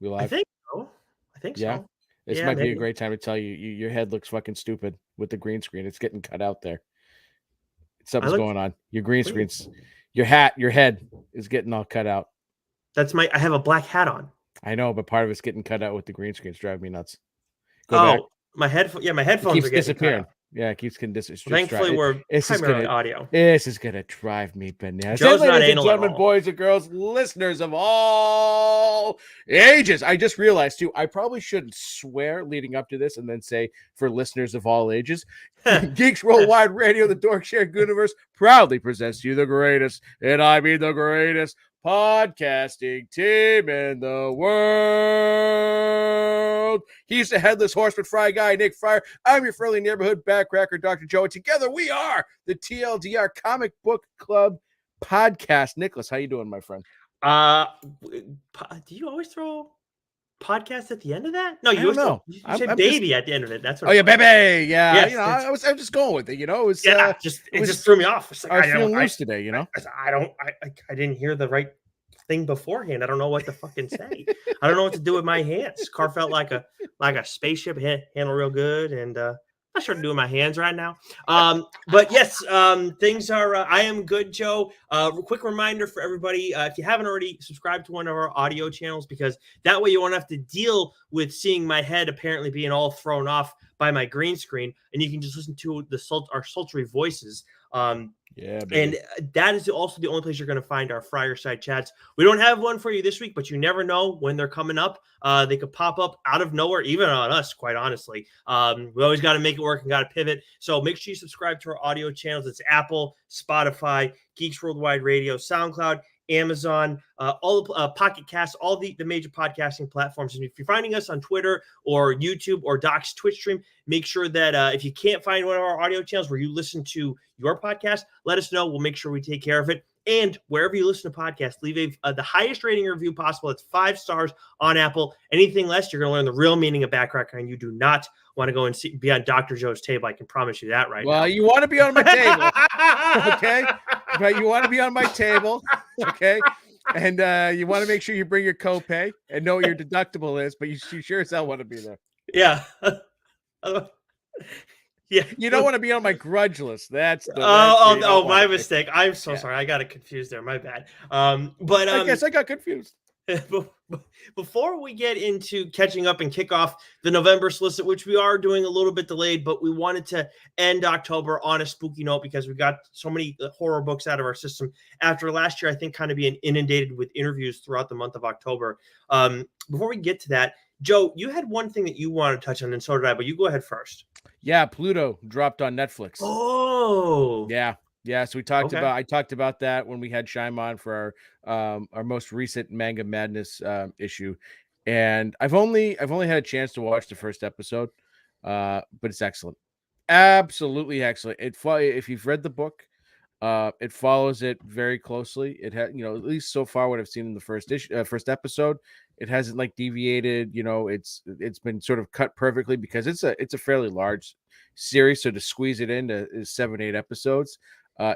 We I live? think so. I think Yeah. so. This Yeah, might be a maybe. great time to tell you, your head looks fucking stupid with the green screen. It's getting cut out there. I Something's look going on. Your green Wait. screen's your head is getting all cut out. I have a black hat on. I know, but part of it's getting cut out with the green screen. It's driving me nuts. Go back. Oh, my It headphones keeps are getting cut disappearing. out. Yeah, it keeps getting dis- Well, thankfully, we're This is primarily gonna audio. drive me bananas. And Joe's not ladies and anal at gentlemen, all. boys and girls, listeners of all ages. I just realized too, I probably shouldn't swear leading up to this and then say for listeners of all ages. Geeks Worldwide Radio, the Dork Share Universe, proudly presents to you the greatest, and I mean the greatest, podcasting team in the world. He's the headless horseman fry guy, Nick Friar. I'm your friendly neighborhood backcracker, Dr. Joe. And together we are the TLDR Comic Book Club podcast. Nicholas, how you doing, my friend? Do you always throw podcast at the end of that? No, I don't know. You say I'm baby just... at the end of it. That's what. Oh yeah, baby. Yeah, Yes, I was just going with it. It was it just threw me off. It's like, I was feeling loose today. I didn't hear the right thing beforehand. I don't know what to fucking say. I don't know what to do with my hands. Car felt like a spaceship, handle real good, and I'm not sure to do with my hands right now. But yes, things are. I am good, Joe. Quick reminder for everybody: if you haven't already, subscribed to one of our audio channels, because that way you won't have to deal with seeing my head apparently being all thrown off by my green screen, and you can just listen to our sultry voices. Yeah, baby. And that is also the only place you're going to find our Friar Side chats. We don't have one for you this week, but you never know when they're coming up. They could pop up out of nowhere, even on us, quite honestly. We always got to make it work and got to pivot. So make sure you subscribe to our audio channels. It's Apple, Spotify, Geeks Worldwide Radio, SoundCloud, Amazon, all Pocket Cast, all the major podcasting platforms. And if you're finding us on Twitter or YouTube or Doc's Twitch stream, make sure that if you can't find one of our audio channels where you listen to your podcast, let us know. We'll make sure we take care of it. And wherever you listen to podcasts, leave the highest rating review possible. It's 5 stars on Apple. Anything less, you're going to learn the real meaning of backcracker, and you do not want to go and be on Dr. Joe's table. I can promise you that right now. Well, you want to be on my table, okay? But you want to be on my table, okay? And you want to make sure you bring your copay and know what your deductible is, but you sure as hell want to be there. Yeah. Yeah, you don't want to be on my grudge list. That's my mistake. I'm so sorry. I got it confused there. My bad. But I guess I got confused. Before we get into catching up and kick off the November solicit, which we are doing a little bit delayed, but we wanted to end October on a spooky note because we got so many horror books out of our system after last year, I think, kind of being inundated with interviews throughout the month of October. Before we get to that, Joe, you had one thing that you wanted to touch on, and so did I, but you go ahead first. Yeah, Pluto dropped on Netflix. Oh, yeah. So I talked about that when we had Shime on for our most recent Manga Madness issue, and I've only had a chance to watch the first episode, but it's excellent, absolutely excellent. If you've read the book, it follows it very closely. It had, at least so far what I've seen in the first episode, it hasn't like deviated. It's been sort of cut perfectly because it's a fairly large series, so to squeeze it into 7-8 episodes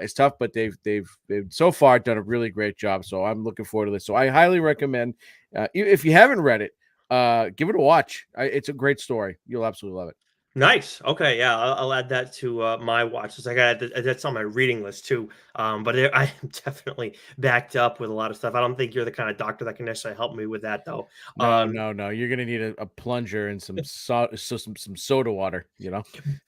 is tough. But they've so far done a really great job. So I'm looking forward to this. So I highly recommend if you haven't read it, give it a watch. It's a great story. You'll absolutely love it. Nice. Okay, yeah, I'll add that to my watch list. I got that's on my reading list too. But I am definitely backed up with a lot of stuff. I don't think you're the kind of doctor that can necessarily help me with that, though. No. You're gonna need a plunger and some soda water.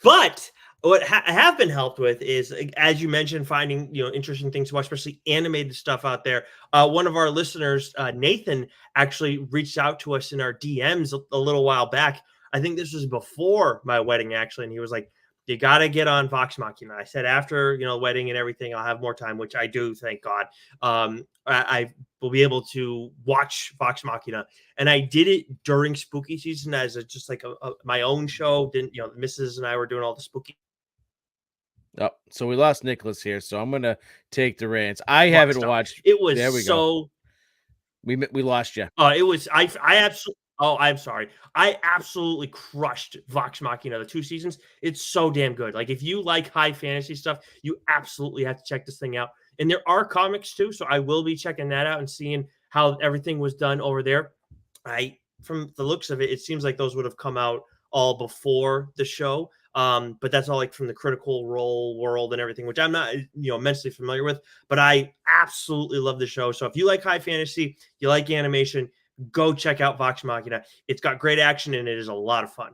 But what I have been helped with is, as you mentioned, finding interesting things to watch, especially animated stuff out there. One of our listeners, Nathan, actually reached out to us in our DMs a little while back. I think this was before my wedding, actually. And he was like, you got to get on Vox Machina. I said, after, wedding and everything, I'll have more time, which I do. Thank God. I will be able to watch Vox Machina. And I did it during spooky season as just like my own show. Didn't, the missus and I were doing all the spooky. Oh, so we lost Nicholas here. So I'm going to take the reins. I haven't watched. It was there we go. We lost you. It was, I absolutely. Oh, I'm sorry. I absolutely crushed Vox Machina, the 2 seasons. It's so damn good. Like, if you like high fantasy stuff, you absolutely have to check this thing out. And there are comics too, so I will be checking that out and seeing how everything was done over there. I from the looks of it, it seems like those would have come out all before the show. But that's all like from the Critical Role world and everything, which I'm not, immensely familiar with, but I absolutely love the show. So if you like high fantasy, you like animation, go check out Vox Machina. It's got great action and it is a lot of fun.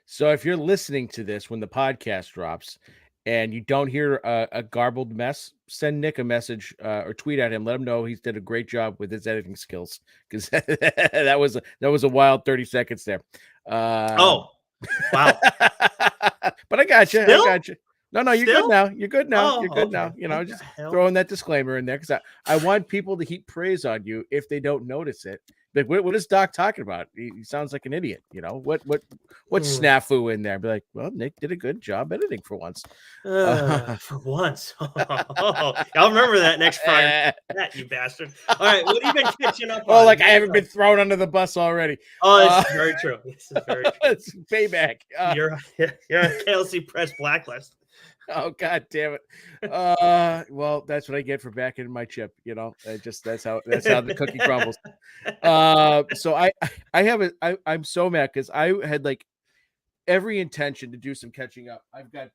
So if you're listening to this when the podcast drops and you don't hear a garbled mess, send Nick a message or tweet at him. Let him know he's did a great job with his editing skills, because that was a wild 30 seconds there. Oh, wow. But I got you. Still? I got you. No, you're good now. You're good now. Oh, You're good okay. now. Just throwing that disclaimer in there, because I want people to heap praise on you if they don't notice it. Like, what is Doc talking about? He sounds like an idiot. What's snafu in there? Be like, well, Nick did a good job editing for once. For once. I'll remember that next Friday. That, you bastard. All right, what have you been catching up on? Oh, like I haven't been thrown under the bus already. Oh, this is very true. This is very true. It's payback. You're on KLC Press blacklist. Oh, God damn it. Well, that's what I get for backing my chip. That's how the cookie crumbles. So I'm so mad because I had like every intention to do some catching up. I've got,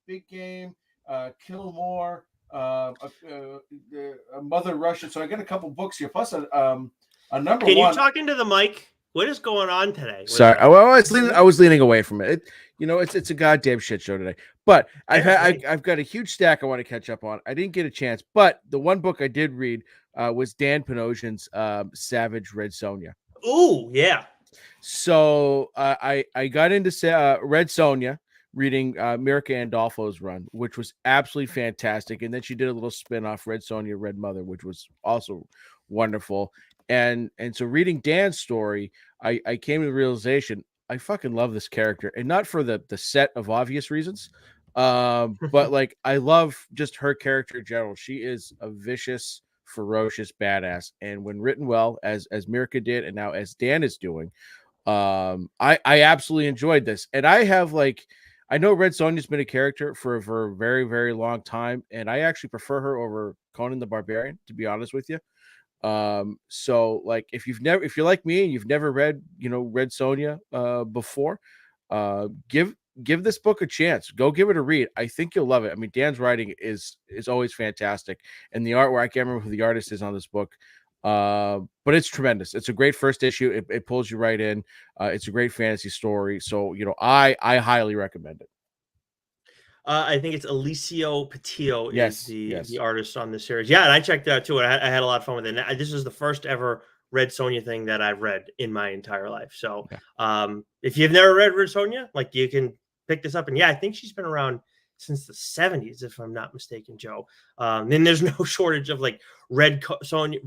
Big Game, Kill More, a Mother Russia. So I got a couple books here, plus a number Can one. you talk into the mic? What is going on today? Sorry, I was leaning away from it. It's a goddamn shit show today. But I've got a huge stack I want to catch up on. I didn't get a chance, but the one book I did read was Dan Panosian's Savage Red Sonja. Oh, yeah. So I got into Red Sonja reading Mirka Andolfo's run, which was absolutely fantastic. And then she did a little spin-off, Red Sonja, Red Mother, which was also wonderful. And so reading Dan's story, I came to the realization I fucking love this character, and not for the set of obvious reasons, but like I love just her character in general. She is a vicious, ferocious badass, and when written well, as Mirka did, and now as Dan is doing, I absolutely enjoyed this. And I know Red Sonja's been a character for a very, very long time, and I actually prefer her over Conan the Barbarian, to be honest with you. So like if you're like me and you've never read Red Sonja before, give this book a chance. Go give it a read. I think you'll love it. I mean, Dan's writing is always fantastic, and the artwork, I can't remember who the artist is on this book, but it's tremendous. It's a great first issue. It pulls you right in. It's a great fantasy story, so I highly recommend it. I think it's Alessio Patillo is yes. the artist on this series. Yeah, and I checked it out too. And I had a lot of fun with it. And this is the first ever Red Sonja thing that I've read in my entire life. So if you've never read Red Sonja, like, you can pick this up. And yeah, I think she's been around since the 70s, if I'm not mistaken, Joe. Then there's no shortage of like Red Sonja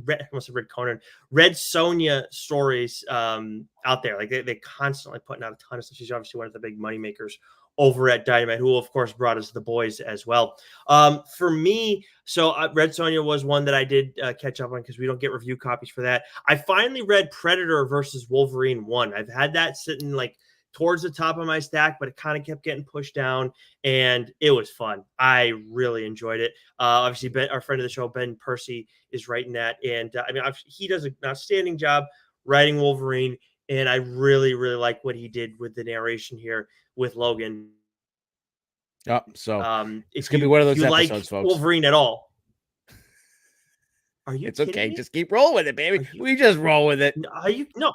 stories out there. Like they constantly putting out a ton of stuff. She's obviously one of the big money makers over at Dynamite, who of course brought us The Boys as well. For me, so Red Sonja was one that I did catch up on, because we don't get review copies for that. I finally read Predator versus Wolverine 1. I've had that sitting like towards the top of my stack, but it kind of kept getting pushed down, and it was fun. I really enjoyed it. Obviously, Ben, our friend of the show, Ben Percy, is writing that, and he does an outstanding job writing Wolverine, and I really, really like what he did with the narration here with Logan. Oh, so it's gonna be one of those episodes, like folks. Wolverine at all? Are you? It's okay. Me? Just keep rolling with it, baby. We just roll with it. Are you? No.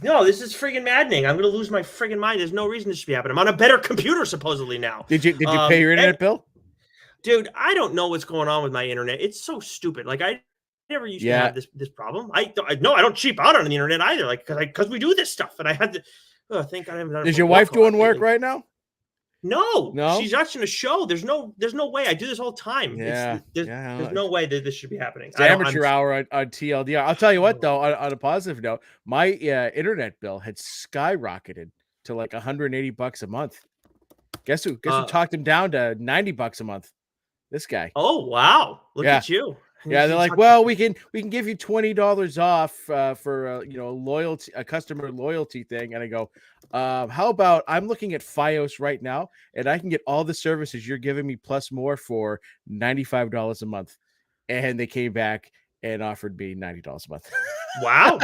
No, this is friggin' maddening. I'm gonna lose my friggin' mind. There's no reason this should be happening. I'm on a better computer supposedly now. Did you pay your internet bill? Dude, I don't know what's going on with my internet. It's so stupid. Like, I never used to have this problem. I don't cheap out on the internet either. Like, because we do this stuff, and I had to. Oh, thank God I haven't done it. Is your wife doing work right now? No, she's watching a show. There's no way. I do this all the time. Yeah, there's no way that this should be happening. It's amateur hour on TLDR. I'll tell you what, though, on a positive note, my internet bill had skyrocketed to like $180 a month. Guess who talked him down to $90 a month? This guy. Oh, wow. Look at you. Yeah, they're like, well, we can give you $20 off for a customer loyalty thing. And I go, how about I'm looking at FiOS right now, and I can get all the services you're giving me plus more for $95 a month. And they came back and offered me $90 a month. Wow.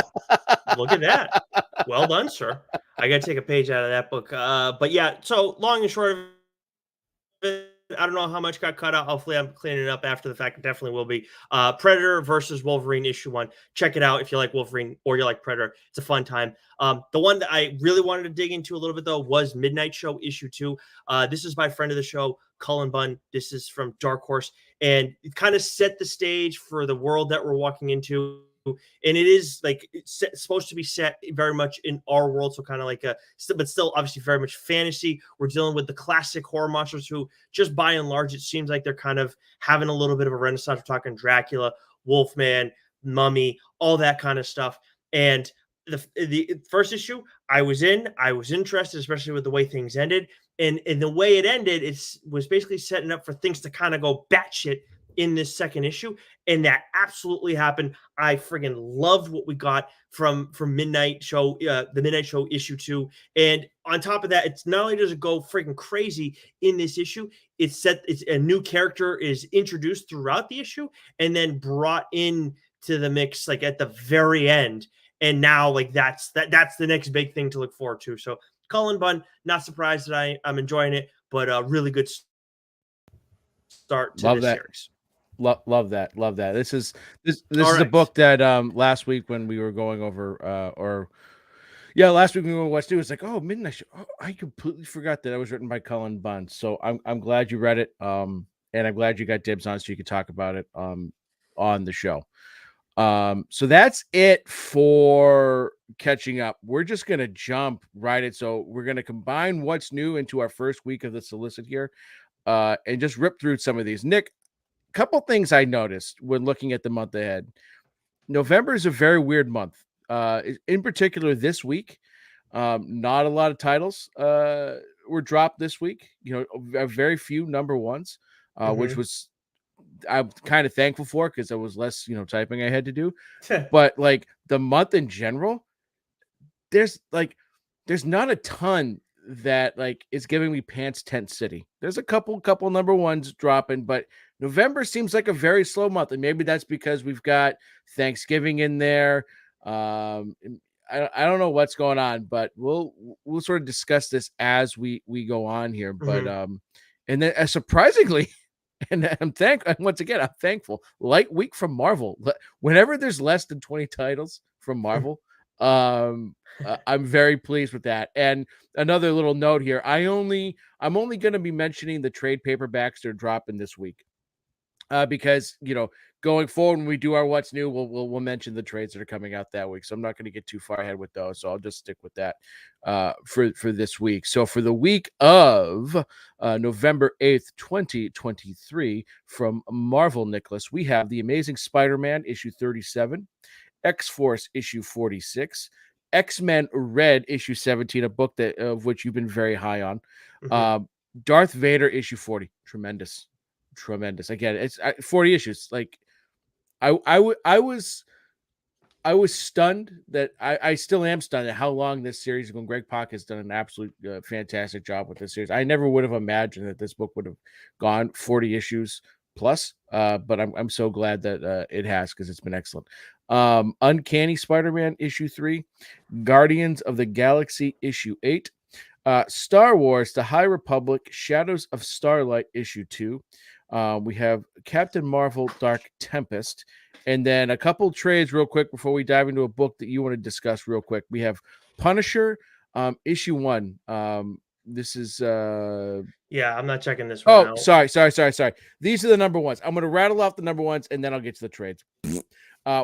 Look at that. Well done, sir. I got to take a page out of that book. But yeah, so long and short of it, I don't know how much got cut out. Hopefully, I'm cleaning it up after the fact. It definitely will be. Predator versus Wolverine issue 1. Check it out if you like Wolverine or you like Predator. It's a fun time. The one that I really wanted to dig into a little bit though was Midnight Show issue 2. This is by friend of the show, Cullen Bunn. This is from Dark Horse, and it kind of set the stage for the world that we're walking into. And it is like it's supposed to be set very much in our world, so kind of like but still obviously very much fantasy. We're dealing with the classic horror monsters who, just by and large, it seems like they're kind of having a little bit of a renaissance. We're talking Dracula, Wolfman, Mummy, all that kind of stuff. And the first issue, I was interested, especially with the way things ended. And the way it ended, was basically setting up for things to kind of go batshit in this second issue, and that absolutely happened. I friggin' loved what we got from Midnight Show, the Midnight Show issue 2. And on top of that, it's not only does it go friggin' crazy in this issue, it's a new character is introduced throughout the issue and then brought in to the mix like at the very end. And now like that's the next big thing to look forward to. So Cullen Bunn, not surprised that I'm enjoying it, but a really good start to this series. Love that. This is a book that last week when we were going over last week when we were West, it was like, oh, Midnight Show. Oh, I completely forgot that it was written by Cullen Bunn. So I'm glad you read it. And I'm glad you got dibs on so you could talk about it on the show. So that's it for catching up. We're just gonna jump right in. So we're gonna combine what's new into our first week of the Solicit here, and just rip through some of these. Nick, couple things I noticed when looking at the month ahead. November is a very weird month. In particular, this week, not a lot of titles were dropped this week. Very few number ones, which was I'm kind of thankful for because there was less typing I had to do. But like the month in general, there's not a ton that like is giving me pants tent city. There's a couple number ones dropping, but November seems like a very slow month, and maybe that's because we've got Thanksgiving in there. I don't know what's going on, but we'll sort of discuss this as we go on here. But and then surprisingly, and I'm thankful. Light week from Marvel. Whenever there's less than 20 titles from Marvel, I'm very pleased with that. And another little note here: I'm only going to be mentioning the trade paperbacks that are dropping this week. Because going forward when we do our what's new, we'll mention the trades that are coming out that week. So I'm not going to get too far ahead with those. So I'll just stick with that for this week. So for the week of November 8th, 2023, from Marvel, Nicholas, we have The Amazing Spider-Man issue 37, X-Force issue 46, X-Men Red issue 17, a book of which you've been very high on. Darth Vader issue 40, tremendous. Again, it's 40 issues. Like I was stunned that I still am stunned at how long this series is going. Greg Pak has done an absolute fantastic job with this series. I never would have imagined that this book would have gone 40 issues plus, but I'm so glad that it has, because it's been excellent. Uncanny Spider-Man issue 3, Guardians of the Galaxy issue 8, Star Wars: The High Republic, Shadows of Starlight issue 2. We have Captain Marvel, Dark Tempest, and then a couple trades real quick before we dive into a book that you want to discuss real quick. We have Punisher, issue 1. This is I'm not checking this one out. Sorry. These are the number ones. I'm going to rattle off the number ones and then I'll get to the trades.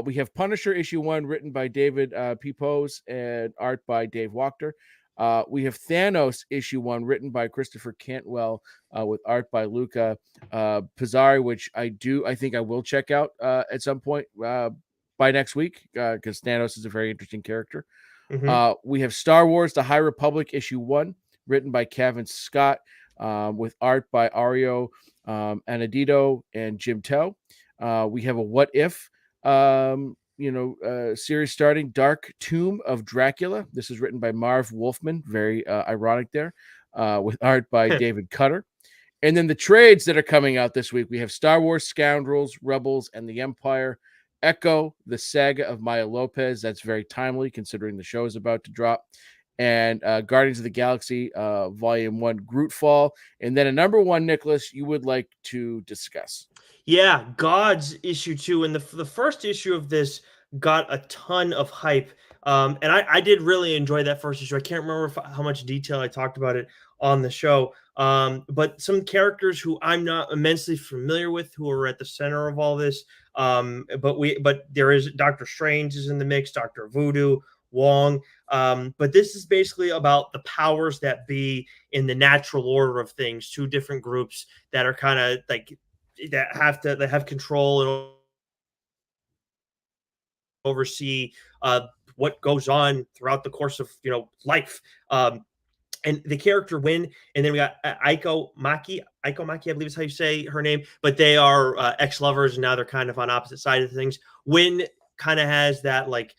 We have Punisher issue 1, written by David Pepose and art by Dave Wachter. We have Thanos issue 1, written by Christopher Cantwell, with art by Luca Pizzari, which I think I will check out at some point by next week, because Thanos is a very interesting character. We have Star Wars: The High Republic issue 1, written by Kevin Scott, with art by Ario Anadito and Jim Tao. We have a What If series starting, Dark Tomb of Dracula. This is written by Marv Wolfman, very ironic there, with art by David Cutter. And then the trades that are coming out this week, we have Star Wars: Scoundrels, Rebels, and the Empire, Echo, the saga of Maya Lopez. That's very timely considering the show is about to drop. And Guardians of the Galaxy, Volume 1, Grootfall. And then a number one, Nicholas, you would like to discuss. Yeah, God's issue 2. And the first issue of this got a ton of hype. And I did really enjoy that first issue. I can't remember how much detail I talked about it on the show. But some characters who I'm not immensely familiar with who are at the center of all this. But there is Doctor Strange is in the mix, Doctor Voodoo, Wong. But this is basically about the powers that be in the natural order of things, two different groups that are kind of like that have control and oversee what goes on throughout the course of life. And the character Win, and then we got Aiko Maki. Aiko Maki, I believe is how you say her name. But they are ex-lovers, and now they're kind of on opposite sides of things. Win kind of has that like.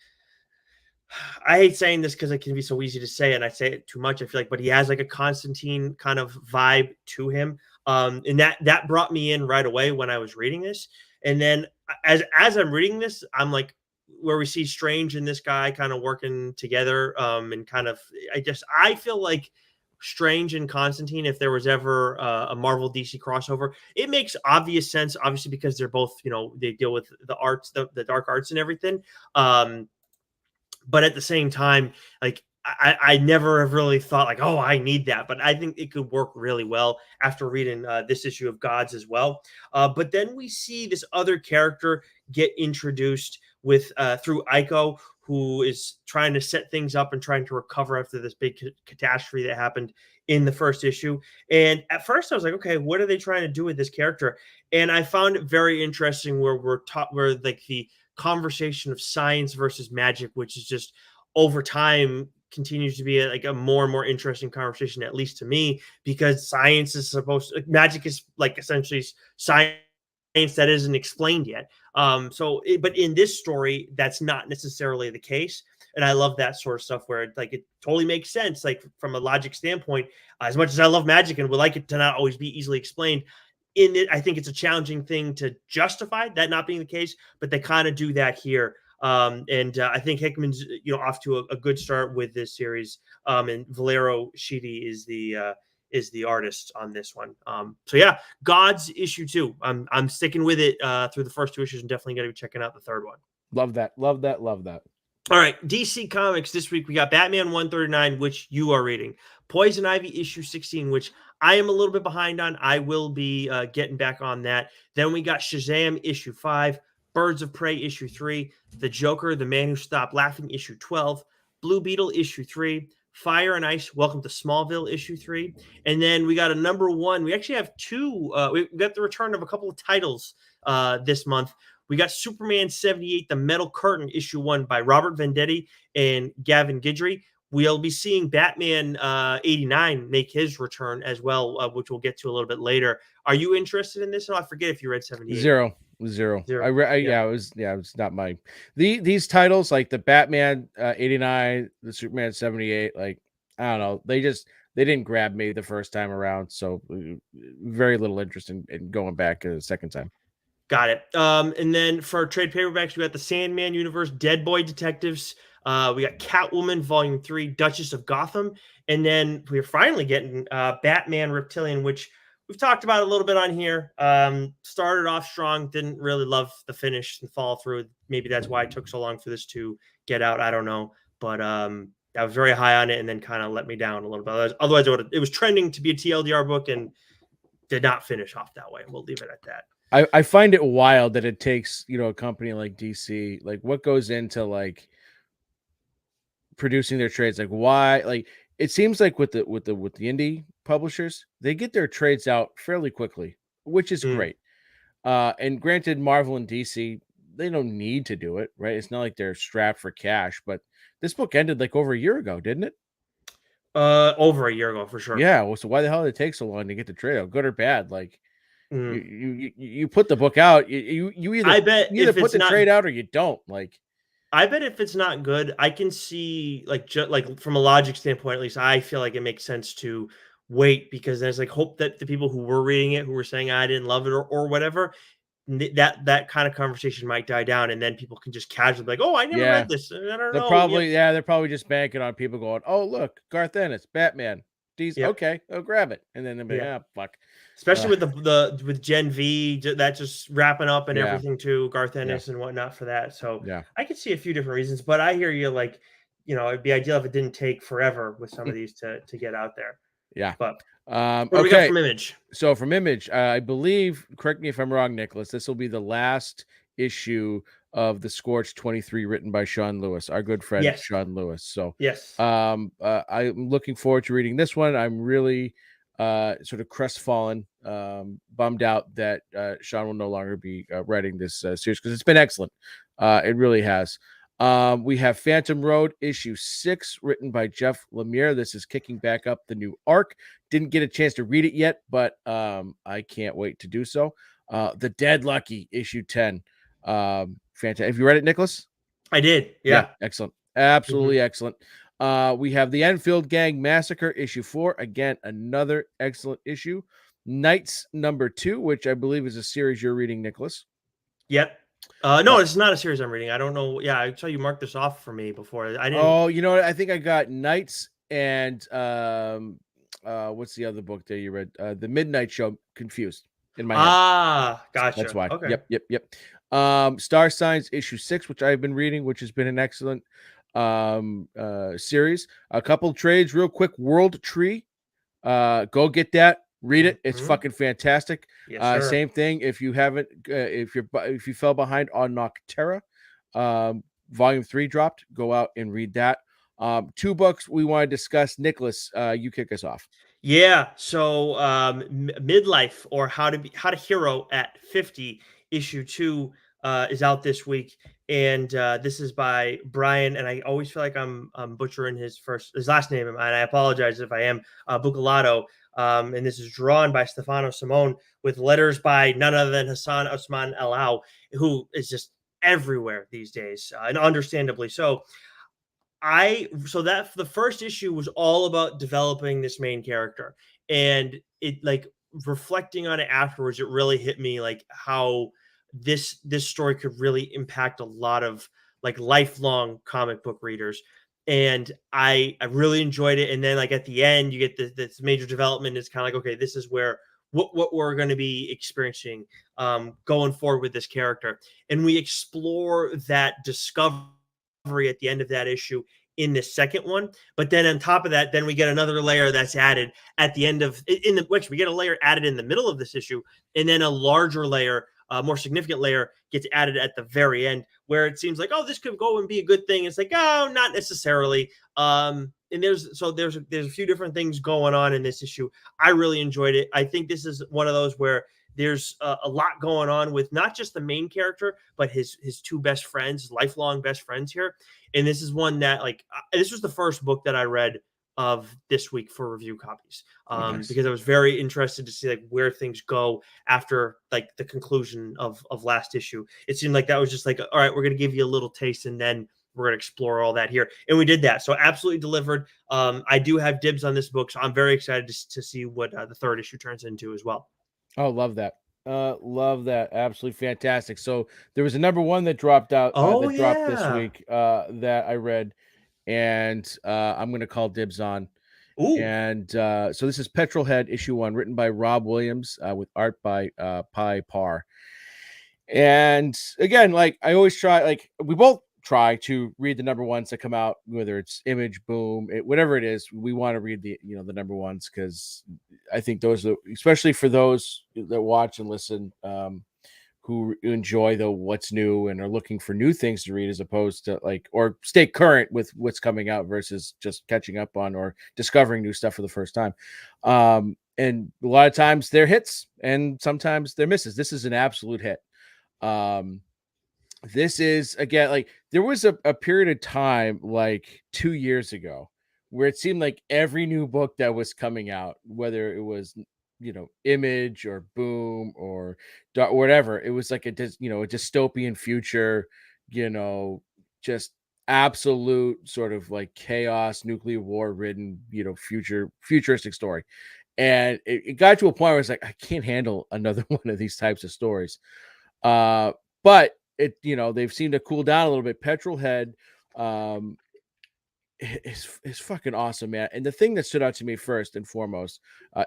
I hate saying this because it can be so easy to say, and I say it too much. I feel like, but he has like a Constantine kind of vibe to him, and that brought me in right away when I was reading this. And then as I'm reading this, I'm like, where we see Strange and this guy kind of working together, and kind of, I feel like Strange and Constantine, if there was ever a Marvel DC crossover, it makes obvious sense, obviously because they're both, they deal with the arts, the dark arts and everything. But at the same time, like I never have really thought like, oh, I need that. But I think it could work really well after reading this issue of Gods as well. But then we see this other character get introduced with through Aiko, who is trying to set things up and trying to recover after this big catastrophe that happened in the first issue. And at first I was like, okay, what are they trying to do with this character? And I found it very interesting where we're taught where like the conversation of science versus magic, which is just over time continues to be like a more and more interesting conversation, at least to me, because science is magic is like essentially science that isn't explained yet. But in this story, that's not necessarily the case. And I love that sort of stuff where it totally makes sense, like from a logic standpoint. As much as I love magic and would like it to not always be easily explained, in it, I think it's a challenging thing to justify that not being the case, but they kind of do that here. And I think Hickman's off to a good start with this series. And Valero Sheedy is the artist on this one. So yeah, God's issue 2. I'm sticking with it through the first 2 issues, and definitely going to be checking out the third one. Love that. Love that. Love that. All right, DC Comics this week, we got Batman 139, which you are reading. Poison Ivy issue 16, which I am a little bit behind on. I will be getting back on that. Then we got Shazam issue 5, Birds of Prey issue 3, The Joker, The Man Who Stopped Laughing issue 12, Blue Beetle issue 3, Fire and Ice, Welcome to Smallville issue 3. And then we got a number 1. We actually have 2. We got the return of a couple of titles this month. We got Superman 78, The Metal Curtain, issue 1 by Robert Venditti and Gavin Guidry. We'll be seeing Batman 89 make his return as well, which we'll get to a little bit later. Are you interested in this? Oh, I forget if you read 78. Zero. Yeah, it was not my these titles, like the Batman 89, the Superman 78, like I don't know, they didn't grab me the first time around, so very little interest in going back a second time. Got it. And then for trade paperbacks, we got the Sandman universe, Dead Boy Detectives. We got Catwoman Volume 3, Duchess of Gotham. And then we're finally getting Batman Reptilian, which we've talked about a little bit on here. Started off strong, didn't really love the finish and follow through. Maybe that's why it took so long for this to get out. I don't know. But I was very high on it and then kind of let me down a little bit. Otherwise, it was trending to be a TLDR book and did not finish off that way. We'll leave it at that. I find it wild that it takes, a company like DC, like what goes into like producing their trades, like why, like it seems like with the indie publishers, they get their trades out fairly quickly, which is great. And granted, Marvel and DC, they don't need to do it, right? It's not like they're strapped for cash, but this book ended like over a year ago, didn't it? Over a year ago for sure. Yeah. Well, so why the hell did it take so long to get the trade out, good or bad? Like you put the book out, you either put the trade out or you don't. Like I bet if it's not good, I can see like from a logic standpoint, at least I feel like it makes sense to wait, because there's like hope that the people who were reading it, who were saying I didn't love it or whatever, that kind of conversation might die down, and then people can just casually be like, "Oh, I never Yeah. read this. I don't They're know." Yeah, probably yeah, they're probably just banking on people going, "Oh, look, Garth Ennis, Batman. These yep, okay, I'll grab it." And then they'll be, yeah. "Ah, fuck." Especially Uh, with the with Gen V, that just wrapping up and yeah, everything too, Garth yeah, Ennis and whatnot for that. So yeah, I could see a few different reasons, but I hear you. Like, it'd be ideal if it didn't take forever with some of these to get out there. yeah. But what do we got Okay. from Image? So from Image, I believe, correct me if I'm wrong, Nicholas, this will be the last issue of the Scorch 23 written by Sean Lewis, our good friend Yes, Sean Lewis. So yes. I'm looking forward to reading this one. I'm really sort of crestfallen, bummed out that Sean will no longer be writing this series because it's been excellent. It really has. We have Phantom Road issue 6 written by Jeff Lemire. This is kicking back up the new arc. Didn't get a chance to read it yet, but I can't wait to do so. The Dead Lucky issue 10. Fantastic. Have you read it, Nicholas? I did. Yeah, Yeah. excellent. Mhm. Absolutely excellent. We have the Enfield Gang Massacre issue 4. Again, another excellent issue. Knights number 2, which I believe is a series you're reading, Nicholas. Yep. Uh, No, it's not a series I'm reading. I don't know. Yeah, I saw you mark this off for me before. I didn't. oh, you know what? I think I got Knights and what's the other book that you read? The Midnight Show confused in my head. That's Gotcha. why. Okay. Yep. Star Signs issue 6, which I've been reading, which has been an excellent series. A couple trades, real quick. World Tree. Go get that. Read it. It's Mhm. fucking fantastic. Yes, sir. Same thing. If you haven't, if you fell behind on Noctera, volume 3 dropped. Go out and read that. 2 books we want to discuss. Nicholas, you kick us off. Yeah. So, midlife, or how to hero at 50, issue 2 is out this week, and this is by Brian. And I always feel like I'm butchering his last name, and I apologize if I am. Bucalato. And this is drawn by Stefano Simone with letters by none other than Hassan Osman Elau, who is just everywhere these days, and understandably so. That the first issue was all about developing this main character, and it, like, reflecting on it afterwards, it really hit me like how this story could really impact a lot of like lifelong comic book readers. And I really enjoyed it. And then, like, at the end, you get this major development. It's kind of like, okay, this is where what we're going to be experiencing going forward with this character, and we explore that discovery at the end of that issue in the second one. But then on top of that, then we get another layer that's added at the end of in the which we get a layer added in the middle of this issue, and then a larger layer, a more significant layer, gets added at the very end, where it seems like, oh, this could go and be a good thing. It's like, oh, not necessarily. And there's a few different things going on in this issue. I really enjoyed it. I think this is one of those where there's a lot going on with not just the main character, but his two best friends, lifelong best friends here. And this is one that, like, this was the first book that I read of this week for review copies, Oh, nice. because I was very interested to see like where things go after like the conclusion of last issue. It seemed like that was just like, all right, we're gonna give you a little taste, and then we're gonna explore all that here, and we did that. So absolutely delivered. I do have dibs on this book, so I'm very excited to see what the third issue turns into as well. Oh, love that. Love that. Absolutely fantastic. So there was a number 1 that dropped out Oh that dropped this yeah. week that I read, and I'm gonna call dibs on. Ooh. And so this is Petrolhead issue 1, written by Rob Williams, with art by Pi Par. And again, like I always try, like we both try to read the number 1s that come out, whether it's Image, Boom, whatever it is. We want to read the number 1s because I think those are, especially for those that watch and listen, who enjoy the what's new and are looking for new things to read, as opposed to like, or stay current with what's coming out versus just catching up on or discovering new stuff for the first time. And a lot of times they're hits and sometimes they're misses. This is an absolute hit. um this is, again, like there was a period of time like 2 years ago where it seemed like every new book that was coming out, whether it was Image or Boom or whatever, it was like a a dystopian future, you know just absolute sort of like chaos, nuclear war ridden, futuristic story. And it got to a point where it's like, I can't handle another one of these types of stories. But they've seemed to cool down a little bit. Petrolhead um, is fucking awesome, man. And the thing that stood out to me first and foremost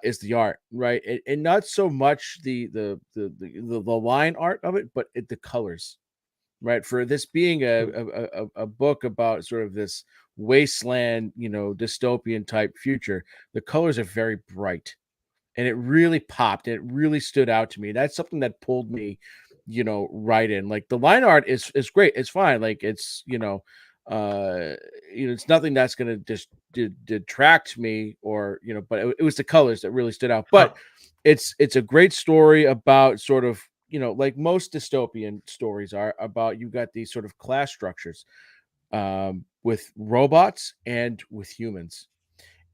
is the art, right? And not so much the line art of it, but the colors, right? For this being a book about sort of this wasteland, dystopian type future, the colors are very bright, and it really popped. It really stood out to me. That's something that pulled me, right in. Like the line art is great. It's fine. Like it's nothing that's going to just detract me, or but it was the colors that really stood out. But Huh. it's a great story about sort of like most dystopian stories are about. You've got these sort of class structures with robots and with humans,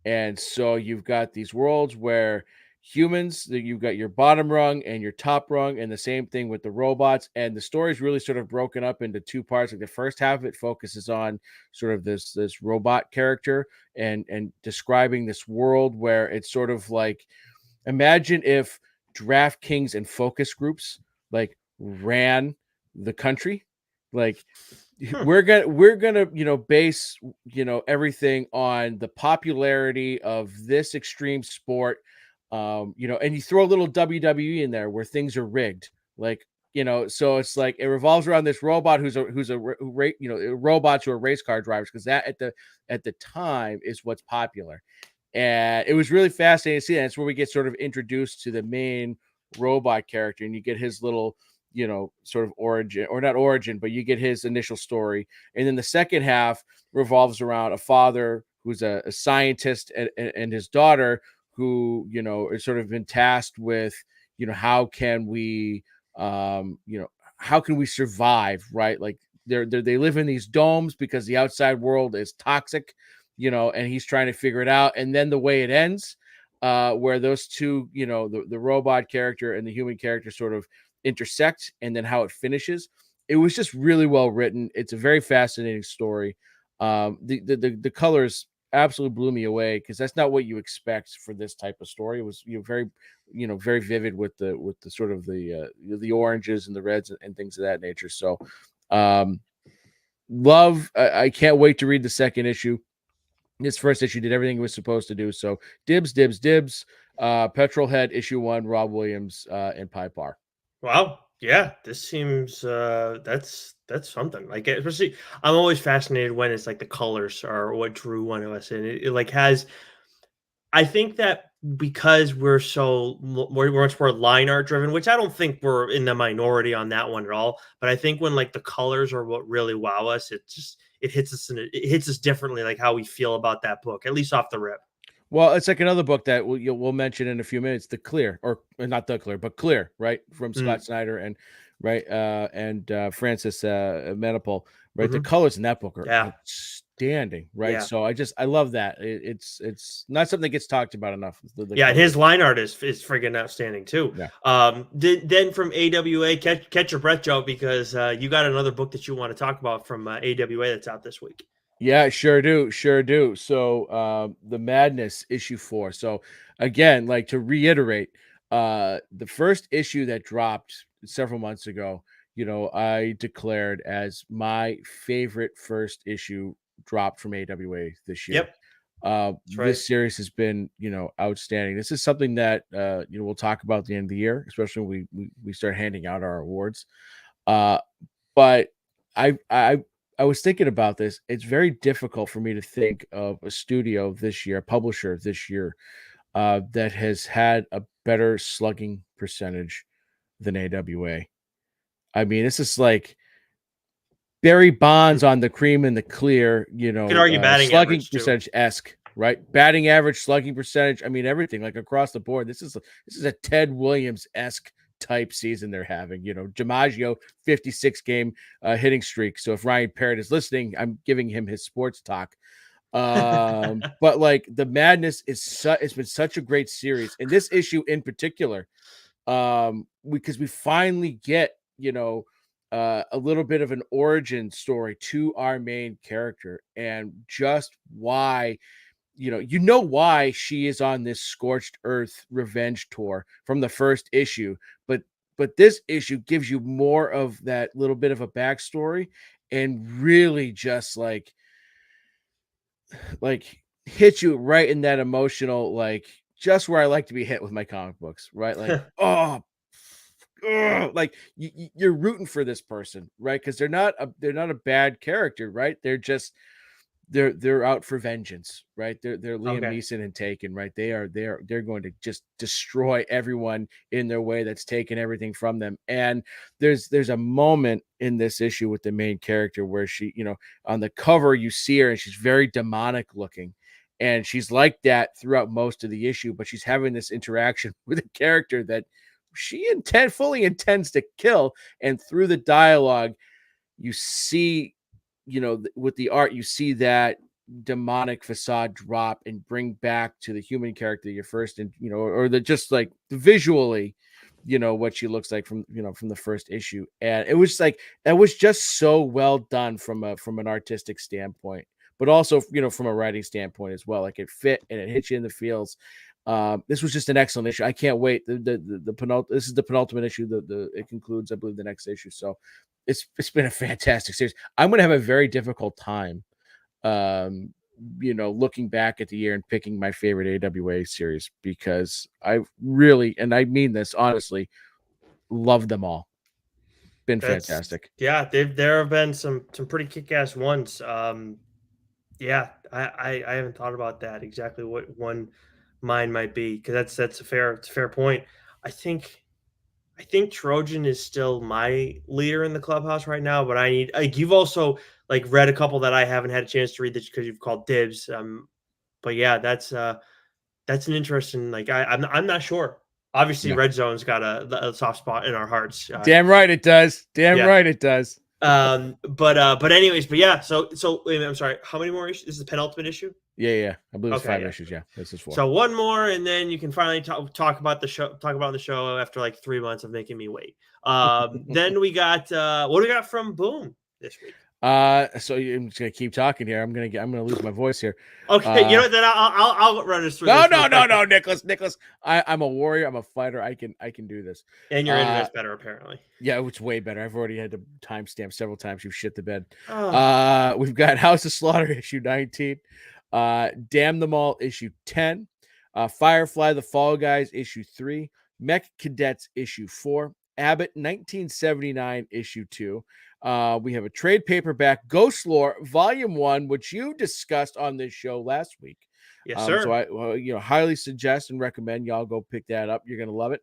and so you've got these worlds where humans, you've got your bottom rung and your top rung, and the same thing with the robots. And the story is really sort of broken up into two parts. Like the first half of it focuses on sort of this robot character and describing this world where it's sort of like, imagine if DraftKings and focus groups like ran the country. Like Hmm. we're gonna base everything on the popularity of this extreme sport, and you throw a little WWE in there where things are rigged, like so it's like it revolves around this robot robots who are race car drivers, because that at the time is what's popular. And it was really fascinating to see that. That's where we get sort of introduced to the main robot character, and you get his little, sort of origin, or not origin, but you get his initial story. And then the second half revolves around a father who's a scientist, and his daughter who, is sort of been tasked with, how can we, how can we survive, right? Like they live in these domes because the outside world is toxic, and he's trying to figure it out. And then the way it ends, where those two, the robot character and the human character sort of intersect, and then how it finishes. It was just really well written. It's a very fascinating story. The colors absolutely blew me away, because that's not what you expect for this type of story. It was very, very vivid with the sort of the oranges and the reds and things of that nature. So love. I can't wait to read the second issue. This first issue did everything it was supposed to do. So dibs, dibs, dibs. Petrolhead issue 1, Rob Williams and Pie Bar. Wow. Yeah, this seems that's something. Like especially, I'm always fascinated when it's like the colors are what drew one of us, and it like has. I think that because we're so we're much more line art driven, which I don't think we're in the minority on that one at all. But I think when like the colors are what really wow us, it hits us it hits us differently, like how we feel about that book, at least off the rip. Well, it's like another book that we'll mention in a few minutes, The Clear, or not The Clear, but Clear, right? From Mm, Scott Snyder and Francis Manapul, right? The hmm. colors in that book are Yeah, outstanding, right? yeah. So I love that. It's not something that gets talked about enough. The Yeah, and colors. his line art is friggin' outstanding too. Yeah. Then from AWA, catch your breath, Joe, because you got another book that you want to talk about from AWA that's out this week. Yeah, sure do, sure do. So, the Madness issue 4. So, again, like to reiterate, the first issue that dropped several months ago, I declared as my favorite first issue dropped from AWA this year. Yep, that's right. This series has been, outstanding. This is something that we'll talk about at the end of the year, especially when we start handing out our awards. Uh, but I I I was thinking about this. It's very difficult for me to think of a studio this year, a publisher this year, that has had a better slugging percentage than AWA. I mean, this is like Barry Mhm. Bonds on the cream and the clear, Could argue batting slugging average too. percentage esque, right? Batting average, slugging percentage. I mean, everything like across the board. This is a Ted Williams esque type season they're having. DiMaggio 56 game hitting streak. So if Ryan Parrott is listening, I'm giving him his sports talk. But like the Madness it's been such a great series, and this issue in particular, because we finally get a little bit of an origin story to our main character, and just why why she is on this scorched earth revenge tour from the first issue. But but this issue gives you more of that little bit of a backstory and really just like hit you right in that emotional, like just where I like to be hit with my comic books, right? Like, oh, like you're rooting for this person, right? Because they're not a bad character, right? They're just they're out for vengeance, right? They're Liam Okay. Neeson and Taken, right? They're going to just destroy everyone in their way that's taken everything from them. And there's a moment in this issue with the main character where she, on the cover you see her and she's very demonic looking. And she's like that throughout most of the issue, but she's having this interaction with a character that she fully intends to kill. And through the dialogue, you see, with the art, you see that demonic facade drop and bring back to the human character your first, and or the just like visually, what she looks like from the first issue. And it was like that was just so well done from an artistic standpoint, but also from a writing standpoint as well. Like it fit and it hit you in the feels. This was just an excellent issue. I can't wait. This is the penultimate issue. It concludes, I believe, the next issue. So it's been a fantastic series. I'm going to have a very difficult time, looking back at the year and picking my favorite AWA series, because I really, and I mean this honestly, love them all. Been fantastic. There have been some pretty kick-ass ones. Yeah, I haven't thought about that exactly what one mine might be, because that's it's a fair point. I think I think Trojan is still my leader in the clubhouse right now, but I need like you've also like read a couple that I haven't had a chance to read that because you've called dibs. But yeah, that's an interesting like I'm not sure. Obviously, Yeah. Red Zone's got a soft spot in our hearts. Damn right it does. Damn Yeah. right it does. But anyways, but yeah. So wait a minute, I'm sorry. How many more issues? This is the penultimate issue. Yeah. I believe it's Okay, 5 yeah. issues. Yeah, this is 4. So one more, and then you can finally talk about the show. Talk about the show after like 3 months of making me wait. Then we got what do we got from Boom this week? So I'm just gonna keep talking here. I'm gonna lose my voice here. Okay, you know what? Then I'll run us through. No, this Nicholas. I'm a warrior. I'm a fighter. I can do this. And your internet's better, apparently. Yeah, it's way better. I've already had to timestamp several times. You shit the bed. Oh. We've got House of Slaughter issue 19. Damn Them All issue 10. Firefly the Fall Guys issue 3. Mech Cadets issue 4. Abbott 1979 issue 2. We have a trade paperback, Ghost Lore Volume 1, which you discussed on this show last week. Yes, sir. So I highly suggest and recommend y'all go pick that up. You're gonna love it.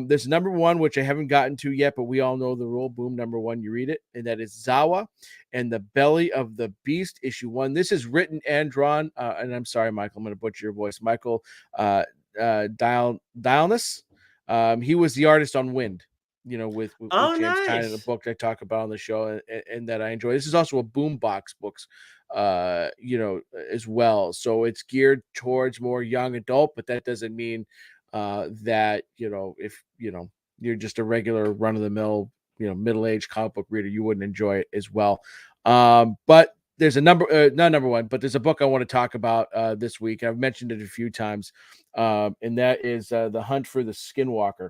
There's number 1, which I haven't gotten to yet, but we all know the rule. Boom, number 1, you read it, and that is Zawa and the Belly of the Beast, issue 1. This is written and drawn, and I'm sorry, Michael, I'm going to butcher your voice. Michael Dialnus. He was the artist on Wind, with James Tynion in the book I talk about on the show, and that I enjoy. This is also a Boombox books, as well. So it's geared towards more young adult, but that doesn't mean that if you're just a regular run-of-the-mill middle-aged comic book reader, you wouldn't enjoy it as well. But there's a not number 1, but there's a book I want to talk about this week. I've mentioned it a few times, and that is The Hunt for the Skinwalker.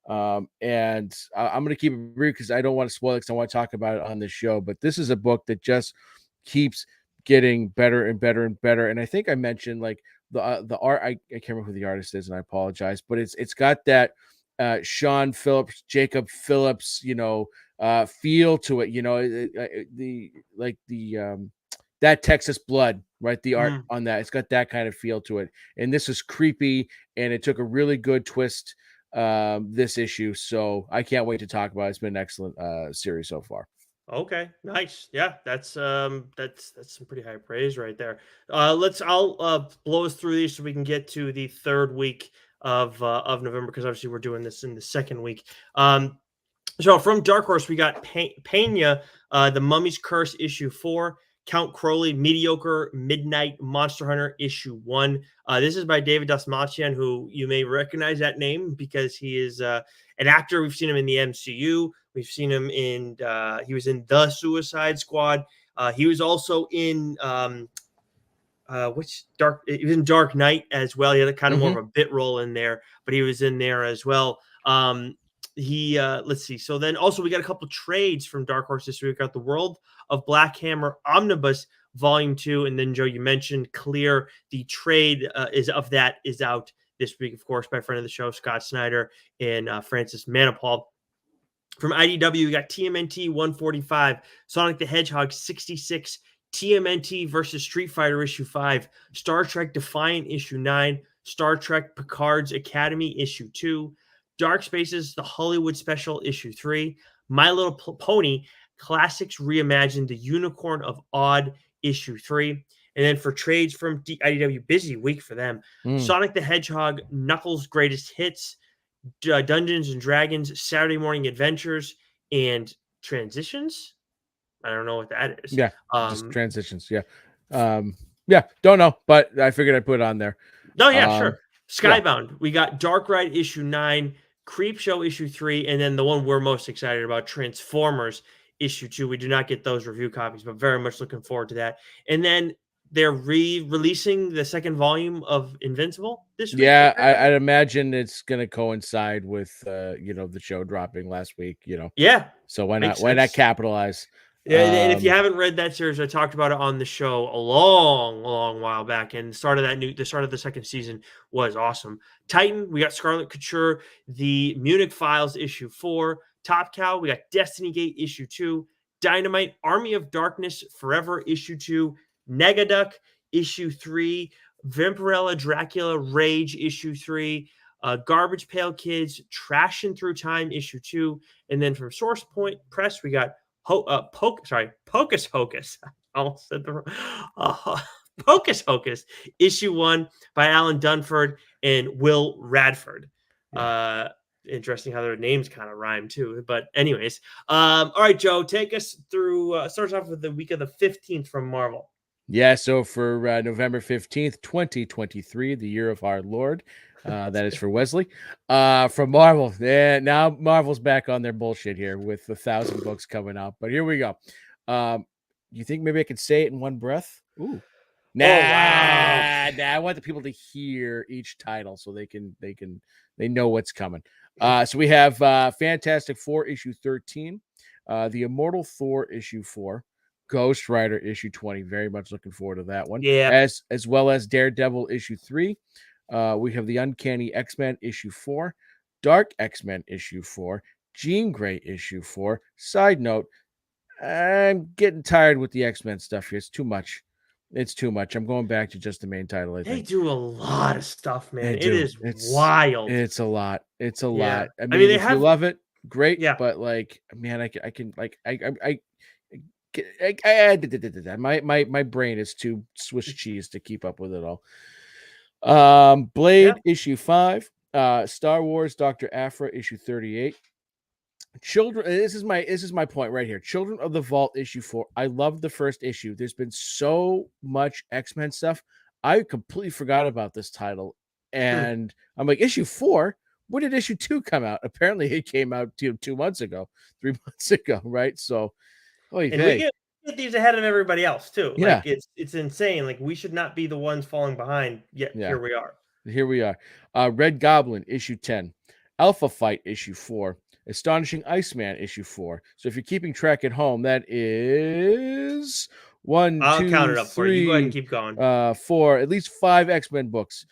And I'm going to keep it brief because I don't want to spoil it, because I want to talk about it on this show. But this is a book that just keeps getting better and better and better. And I think I mentioned like the art. I can't remember who the artist is, and I apologize, but it's got that Sean Phillips, Jacob Phillips, feel to it. That Texas Blood, right? The art on that, it's got that kind of feel to it. And this is creepy, and it took a really good twist this issue. So I can't wait to talk about it. It's been an excellent series so far. Okay, nice. Yeah, that's some pretty high praise right there. I'll blow us through these so we can get to the third week of November, because obviously we're doing this in the second week. So from Dark Horse, we got Pena, The Mummy's Curse issue 4, Count Crowley, Mediocre Midnight Monster Hunter issue 1. This is by David Dastmalchian, who you may recognize that name because he is an actor. We've seen him in the MCU. We've seen him in he was in The Suicide Squad. He was also in he was in Dark Knight as well. He had a kind of more of a bit role in there, but he was in there as well. let's see. So then also we got a couple trades from Dark Horse this week. We got the World of Black Hammer Omnibus Volume 2, and then Joe, you mentioned Clear. The trade is out this week, of course, by friend of the show Scott Snyder and Francis Manipal. From IDW, we got TMNT 145, Sonic the Hedgehog 66, TMNT versus Street Fighter issue 5, Star Trek Defiant issue 9, Star Trek Picard's Academy issue 2, Dark Spaces The Hollywood Special issue 3, My Little Pony Classics Reimagined The Unicorn of Odd issue 3. And then for trades from IDW, busy week for them. Sonic the Hedgehog Knuckles Greatest Hits, Dungeons and Dragons Saturday Morning Adventures, and Transitions. I don't know what that is. Yeah, just Transitions. Yeah. Yeah, don't know, but I figured I'd put it on there. No, yeah, sure. Skybound. Yeah. We got Dark Ride issue 9, Creep Show issue 3, and then the one we're most excited about, Transformers issue 2. We do not get those review copies, but very much looking forward to that. And then they're re-releasing the second volume of Invincible this week. Yeah, I'd imagine it's going to coincide with the show dropping last week. Yeah. So why not capitalize? Yeah, and if you haven't read that series, I talked about it on the show a long while back, and the start of the second season was awesome. Titan, we got Scarlet Couture, the Munich Files issue 4, Top Cow, we got Destiny Gate issue 2, Dynamite, Army of Darkness Forever issue 2, Negaduck issue 3, Vampirella Dracula Rage issue 3, Garbage Pail Kids Trashing Through Time issue 2, and then from Source Point Press we got Pocus Hocus. I almost said the wrong. Pocus Hocus issue 1 by Alan Dunford and Will Radford. Interesting how their names kind of rhyme too. But anyways, all right, Joe, take us through. Starts off with the week of the 15th from Marvel. Yeah, so for November 15th, 2023, the year of our Lord, that is for Wesley, from Marvel. Yeah, now Marvel's back on their bullshit here with 1,000 books coming out. But here we go. You think maybe I could say it in one breath? Ooh. Nah, I want the people to hear each title so they know what's coming. So we have Fantastic Four issue 13, The Immortal Thor issue 4, Ghost Rider issue 20. Very much looking forward to that one. Yeah. As well as Daredevil issue 3. We have the Uncanny X-Men issue 4, Dark X-Men issue 4, Jean Grey issue 4. Side note, I'm getting tired with the X-Men stuff here. It's too much. I'm going back to just the main title. I think they do a lot of stuff, man. It's wild. It's a lot. I mean, if you love it, great. Yeah. But like, man, my brain is too Swiss cheese to keep up with it all. Blade issue 5, Star Wars Dr. Aphra issue 38. Children, this is my point right here. Children of the Vault issue 4. I love the first issue. There's been so much X-Men stuff. I completely forgot about this title. And I'm like, issue 4? When did issue 2 come out? Apparently it came out 2 months ago, 3 months ago, right? So we get these ahead of everybody else too. Yeah. Like it's insane. Like we should not be the ones falling behind, yet here we are. Red Goblin issue 10, Alpha Fight issue 4, Astonishing Iceman issue 4. So if you're keeping track at home, that is 1, I'll 2, count it up 3, for you. Go ahead and keep going. 4, at least 5 X-Men books.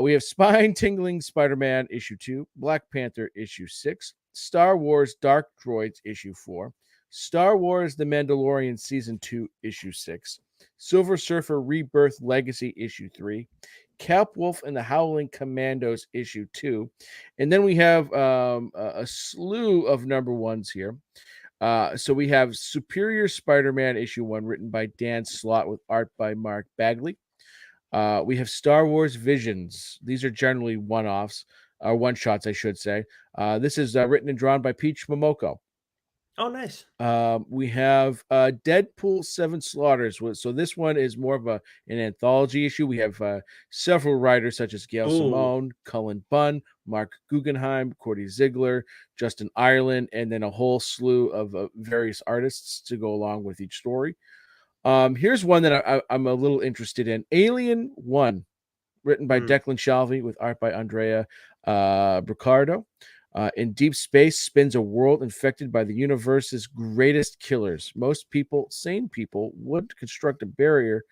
We have Spine-Tingling Spider-Man issue 2, Black Panther issue 6, Star Wars Dark Droids issue 4, Star Wars The Mandalorian season 2 issue 6, Silver Surfer Rebirth Legacy issue 3, Cap Wolf and the Howling Commandos issue 2, and then we have a slew of number ones here. So we have Superior Spider-Man issue 1, written by Dan Slott with art by Mark Bagley. We have Star Wars Visions. These are generally one-offs, or one-shots, I should say. This is written and drawn by Peach Momoko. Oh, nice. We have Deadpool 7 Slaughters. So this one is more of an anthology issue. We have several writers such as Gail Simone, Cullen Bunn, Mark Guggenheim, Cordy Ziegler, Justin Ireland, and then a whole slew of various artists to go along with each story. Here's one that I'm a little interested in. Alien 1, written by Declan Shalvey with art by Andrea Briccardo. In deep space spins a world infected by the universe's greatest killers. Most people, sane people, would construct a barrier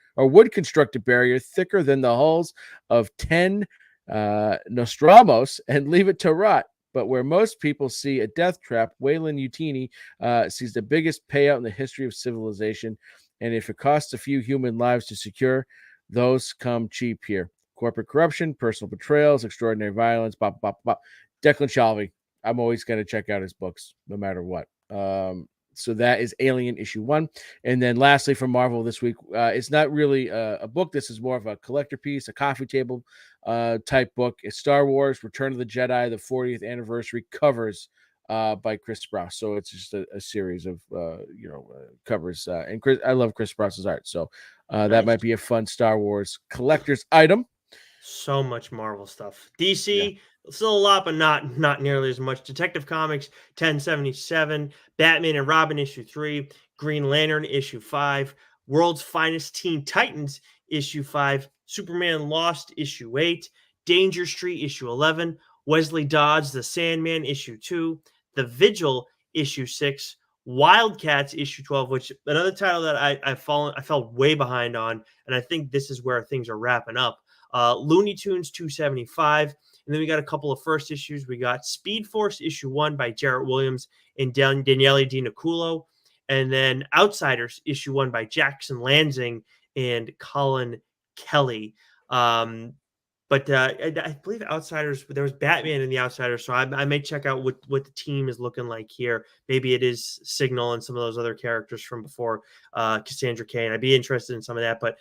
thicker than the hulls of 10 Nostramos and leave it to rot. But where most people see a death trap, Wayland Utini sees the biggest payout in the history of civilization. And if it costs a few human lives to secure, those come cheap here. Corporate corruption, personal betrayals, extraordinary violence, bop, bop, bop. Declan Shalvey. I'm always going to check out his books no matter what. So that is Alien issue 1. And then lastly from Marvel this week, it's not really a book. This is more of a collector piece, a coffee table type book. It's Star Wars Return of the Jedi, the 40th anniversary covers by Chris Sprouse. So it's just a series of covers. And I love Chris Sprouse's art. So that might be a fun Star Wars collector's item. So much Marvel stuff. DC, still a lot, but not nearly as much. Detective Comics 1077, Batman and Robin issue 3, Green Lantern issue 5, World's Finest Teen Titans issue 5, Superman Lost issue 8, Danger Street issue 11, Wesley Dodds The Sandman issue 2, The Vigil issue 6, Wildcats issue 12, which another title that I fell way behind on, and I think this is where things are wrapping up. Looney Tunes 275, and then we got a couple of first issues. We got Speed Force issue 1 by Jarrett Williams and Daniele Di Nicuolo, and then Outsiders issue 1 by Jackson Lansing and Colin Kelly. But I believe Outsiders, there was Batman in the Outsiders, so I may check out what the team is looking like here. Maybe it is Signal and some of those other characters from before, Cassandra Cain. I'd be interested in some of that, but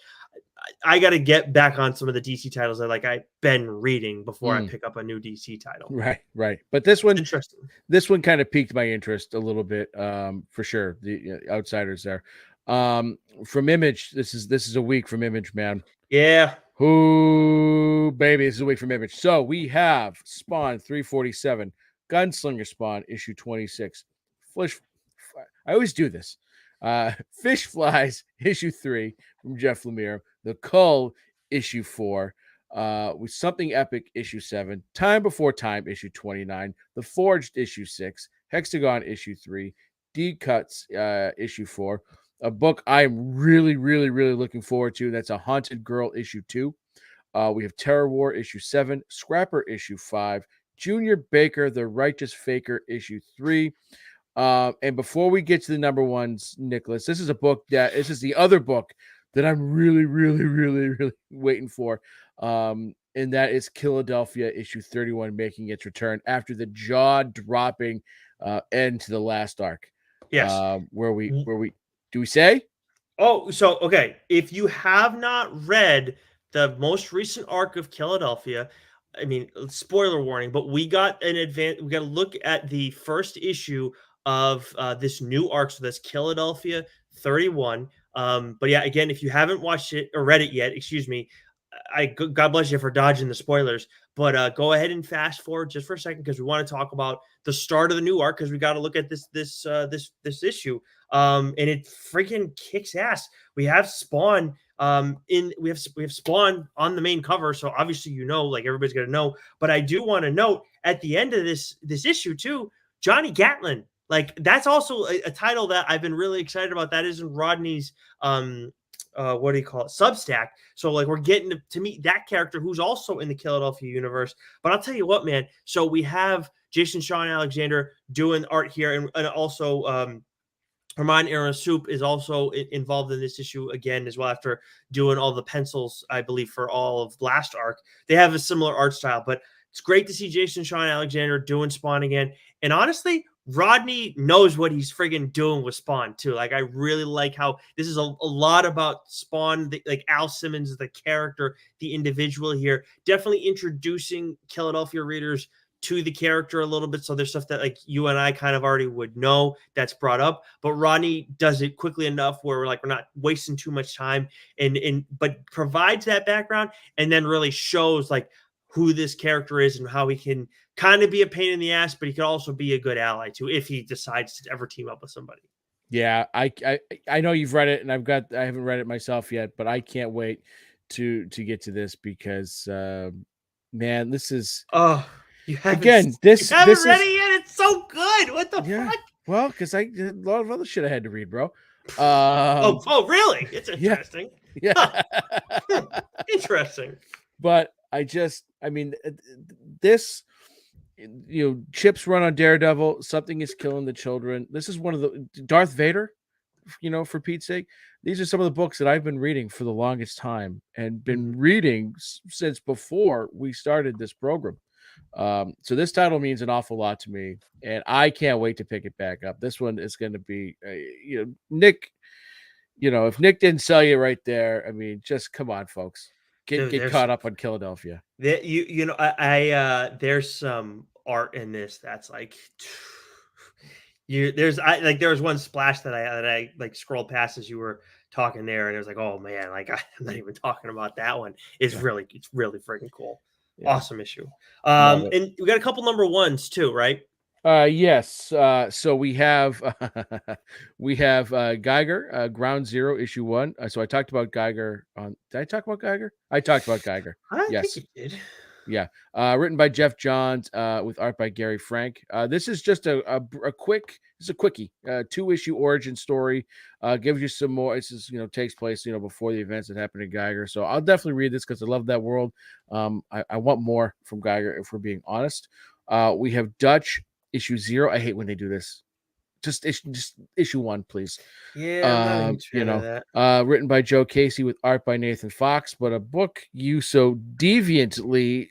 I got to get back on some of the DC titles that I've been reading before I pick up a new DC title. Right. But this one, interesting. This one kind of piqued my interest a little bit, for sure. The Outsiders there, from Image. This is a week from Image, man. Yeah. Who, baby, this is a week from Image. So we have Spawn 347, Gunslinger Spawn issue 26, I always do this. Fish Flies issue 3 from Jeff Lemire, The Cull issue 4, with Something Epic issue 7, Time Before Time issue 29, The Forged issue 6, Hexagon issue 3, D Cuts issue 4, a book I'm really, really, really looking forward to. That's A Haunted Girl issue 2. We have Terror War issue 7, Scrapper issue 5, Junior Baker, The Righteous Faker issue 3. And before we get to the number ones, Nicholas, this is the other book that I'm really, really, really, really waiting for. And that is Philadelphia issue 31 making its return after the jaw-dropping end to the last arc. Yes. Where we do we say? Oh, so okay. If you have not read the most recent arc of Philadelphia, I mean, spoiler warning, but we got we got to look at the first issue of this new arc. So that's Philadelphia 31. But yeah, again, if you haven't watched it or read it yet, excuse me, God bless you for dodging the spoilers. But go ahead and fast forward just for a second because we want to talk about the start of the new arc because we got to look at this issue. And it freaking kicks ass. We have Spawn we have Spawn on the main cover, so obviously everybody's gonna know. But I do want to note at the end of this issue too, Johnny Gatlin. That's also a title that I've been really excited about. That is in Rodney's what do you call it, Substack. So we're getting to meet that character who's also in the Philadelphia universe. But I'll tell you what, man. So we have Jason Sean Alexander doing art here, and also Herman Soup is also involved in this issue again as well after doing all the pencils, I believe, for all of last arc. They have a similar art style, but it's great to see Jason Sean Alexander doing Spawn again. And honestly, Rodney knows what he's friggin' doing with Spawn too. I really like how this is a lot about Spawn, Al Simmons, the character, the individual here, definitely introducing Philadelphia readers to the character a little bit. So there's stuff that you and I kind of already would know that's brought up, but Rodney does it quickly enough where we're not wasting too much time but provides that background and then really shows who this character is and how he can kind of be a pain in the ass, but he could also be a good ally too if he decides to ever team up with somebody. Yeah, I know you've read it, and I haven't read it myself yet, but I can't wait to get to this because man, this is You haven't Again, you this haven't read is it yet. It's so good. What the yeah. fuck? Well, because I did a lot of other shit I had to read, bro. Oh, really? It's Yeah, interesting. yeah. Huh. Interesting. But I mean, this, Chip's run on Daredevil. Something is killing the children. This is one of the Darth Vader. For Pete's sake, these are some of the books that I've been reading for the longest time and been reading since before we started this program. So this title means an awful lot to me, and I can't wait to pick it back up. This one is going to be, Nick. If Nick didn't sell you right there, I mean, just come on, folks, Dude, get caught up on Philadelphia. there's some art in this that's like there was one splash that I like scrolled past as you were talking there, and it was like, oh man, like I'm not even talking about that one. It's Yeah. really freaking cool. Yeah. Awesome issue. Love it. And we got a couple number ones too, right? Yes. So we have Geiger, Ground Zero, issue 1. So I talked about Geiger on. Did I talk about Geiger? I talked about Geiger. I think Yes. you did. Yeah. Written by Jeff Johns, with art by Gary Frank. This is just a quick. This is a quickie. 2-issue origin story. Gives you some more. This is takes place before the events that happened to Geiger. So I'll definitely read this because I love that world. I want more from Geiger if we're being honest. We have Dutch. Issue 0. I hate when they do this. Just issue 1, please. Yeah, I'm not a huge fan of that. Written by Joe Casey with art by Nathan Fox, but a book you so deviantly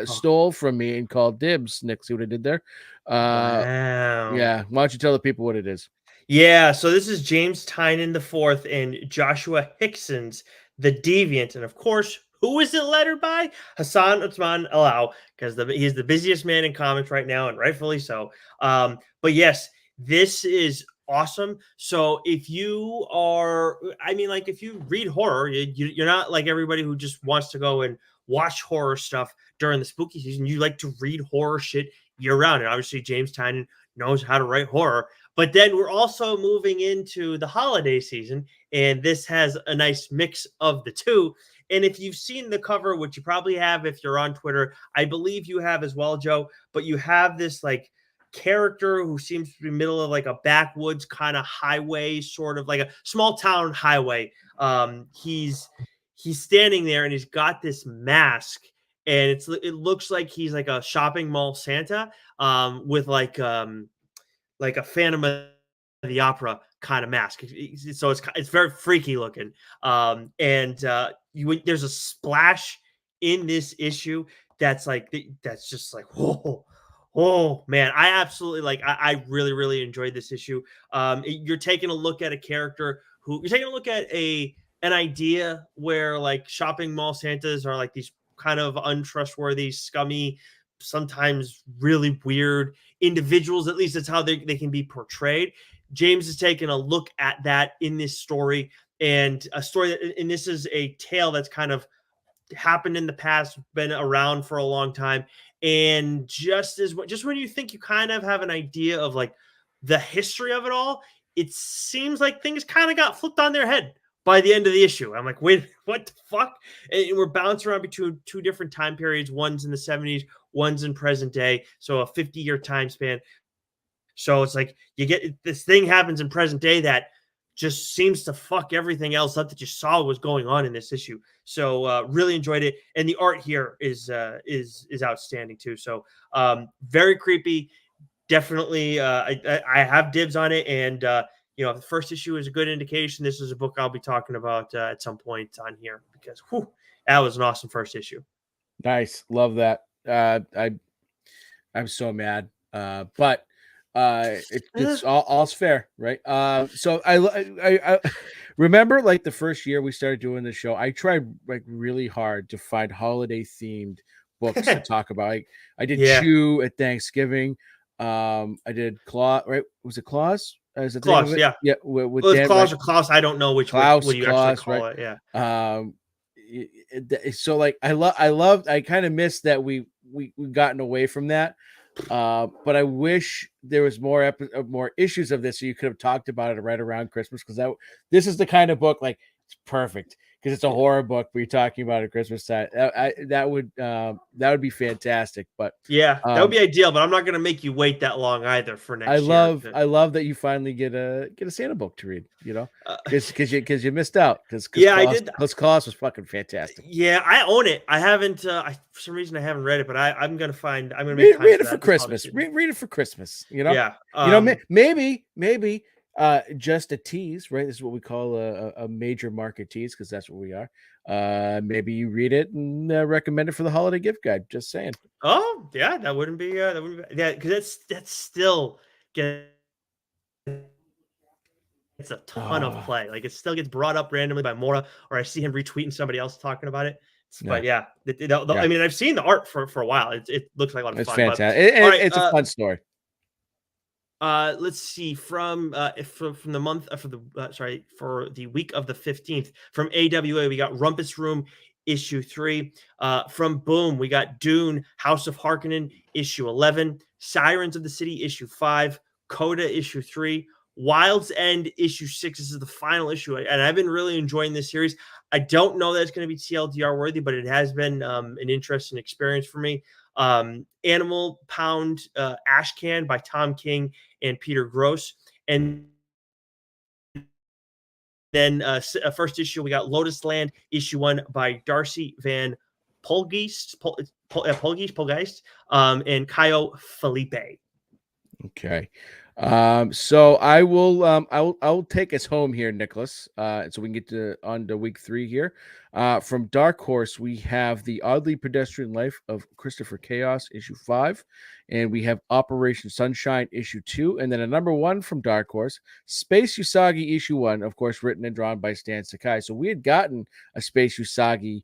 stole from me and called dibs. Nick, see what I did there? Wow. Yeah. Why don't you tell the people what it is? Yeah, so this is James Tynan IV and Joshua Hickson's The Deviant. And of course, who is it lettered by? Hassan Uthman Alao, because he's the busiest man in comics right now, and rightfully so. But yes, this is awesome. So if you are, I mean, like if you read horror, you're not like everybody who just wants to go and watch horror stuff during the spooky season. You like to read horror shit year round. And obviously, James Tynan knows how to write horror. But then we're also moving into the holiday season, and this has a nice mix of the two. And if you've seen the cover, which you probably have if you're on Twitter, I believe you have as well, Joe, but you have this like character who seems to be middle of like a backwoods kind of highway, sort of like a small town highway. He's standing there and he's got this mask, and it looks like he's like a shopping mall Santa, with like a Phantom of the Opera kind of mask. So it's very freaky looking. There's a splash in this issue that's just like, whoa. Oh man, I absolutely I really, really enjoyed this issue. You're taking a look at a character who you're taking a look at an idea where like shopping mall Santas are like these kind of untrustworthy, scummy, sometimes really weird individuals. At least that's how they can be portrayed. James is taking a look at that in this story, and this is a tale that's kind of happened in the past, been around for a long time. And just when you think you kind of have an idea of like the history of it all, it seems like things kind of got flipped on their head by the end of the issue. I'm like, wait, what the fuck? And we're bouncing around between two different time periods. One's in the 70s, one's in present day. So a 50-year time span. So it's like you get this thing happens in present day that just seems to fuck everything else up that you saw was going on in this issue. So really enjoyed it, and the art here is outstanding too. So very creepy. Definitely, I have dibs on it, and if the first issue is a good indication, this is a book I'll be talking about at some point on here because that was an awesome first issue. Nice, love that. I'm so mad, but it's all's fair, right? So I remember like the first year we started doing this show, I tried like really hard to find holiday themed books to talk about. I did Chew at Thanksgiving. I did Claus, right? Was it Claus? Is that the name of it? Yeah, yeah. With well, Dan, Claus right? or Klaus, I don't know which Klaus, what you Claus, actually call right? it. Yeah. So like I kind of missed that we've gotten away from that. But I wish there was more issues of this so you could have talked about it right around Christmas, because this is the kind of book like it's perfect because it's a horror book. We're talking about at Christmas time. That would be fantastic. But Yeah, that would be ideal, but I'm not gonna make you wait that long either for I next year. love that you finally get a Santa book to read. Uh, Because you missed out because yeah, I did. Claus was fucking fantastic. Yeah, I own it. I haven't. For some reason, I haven't read it, but I'm gonna find. I'm gonna make Read, time read for it for that this holiday Christmas. season. Read it for Christmas. Yeah. Maybe just a tease, right? This is what we call a major market tease because that's what we are. Maybe you read it and recommend it for the holiday gift guide. Just saying. Oh, yeah, that wouldn't be. Yeah, because that's still gets a ton of Oh, play. Like it still gets brought up randomly by Mora, or I see him retweeting somebody else talking about it. But yeah, yeah, yeah. I mean, I've seen the art for a while. It looks like a lot of It's fun. But fantastic. all right, It's a fun story. let's see from the month for the sorry for the week of the 15th from AWA we got Rumpus Room issue 3. From Boom we got Dune House of Harkonnen issue 11, Sirens of the City issue 5, Coda issue 3, Wild's End issue 6. This is the final issue, and I've been really enjoying this series. I don't know that it's going to be TLDR worthy, but it has been an interesting experience for me. Animal Pound Ashcan by Tom King and Peter Gross. And then first issue, we got Lotus Land, issue 1 by Darcy Van Polgeest, and Caio Felipe. Okay. So I will take us home here, Nicholas. So we can get on to week 3 here. From Dark Horse, we have The Oddly Pedestrian Life of Christopher Chaos, issue 5, and we have Operation Sunshine, issue 2, and then a number 1 from Dark Horse, Space Usagi, issue 1, of course, written and drawn by Stan Sakai. So we had gotten a Space Usagi,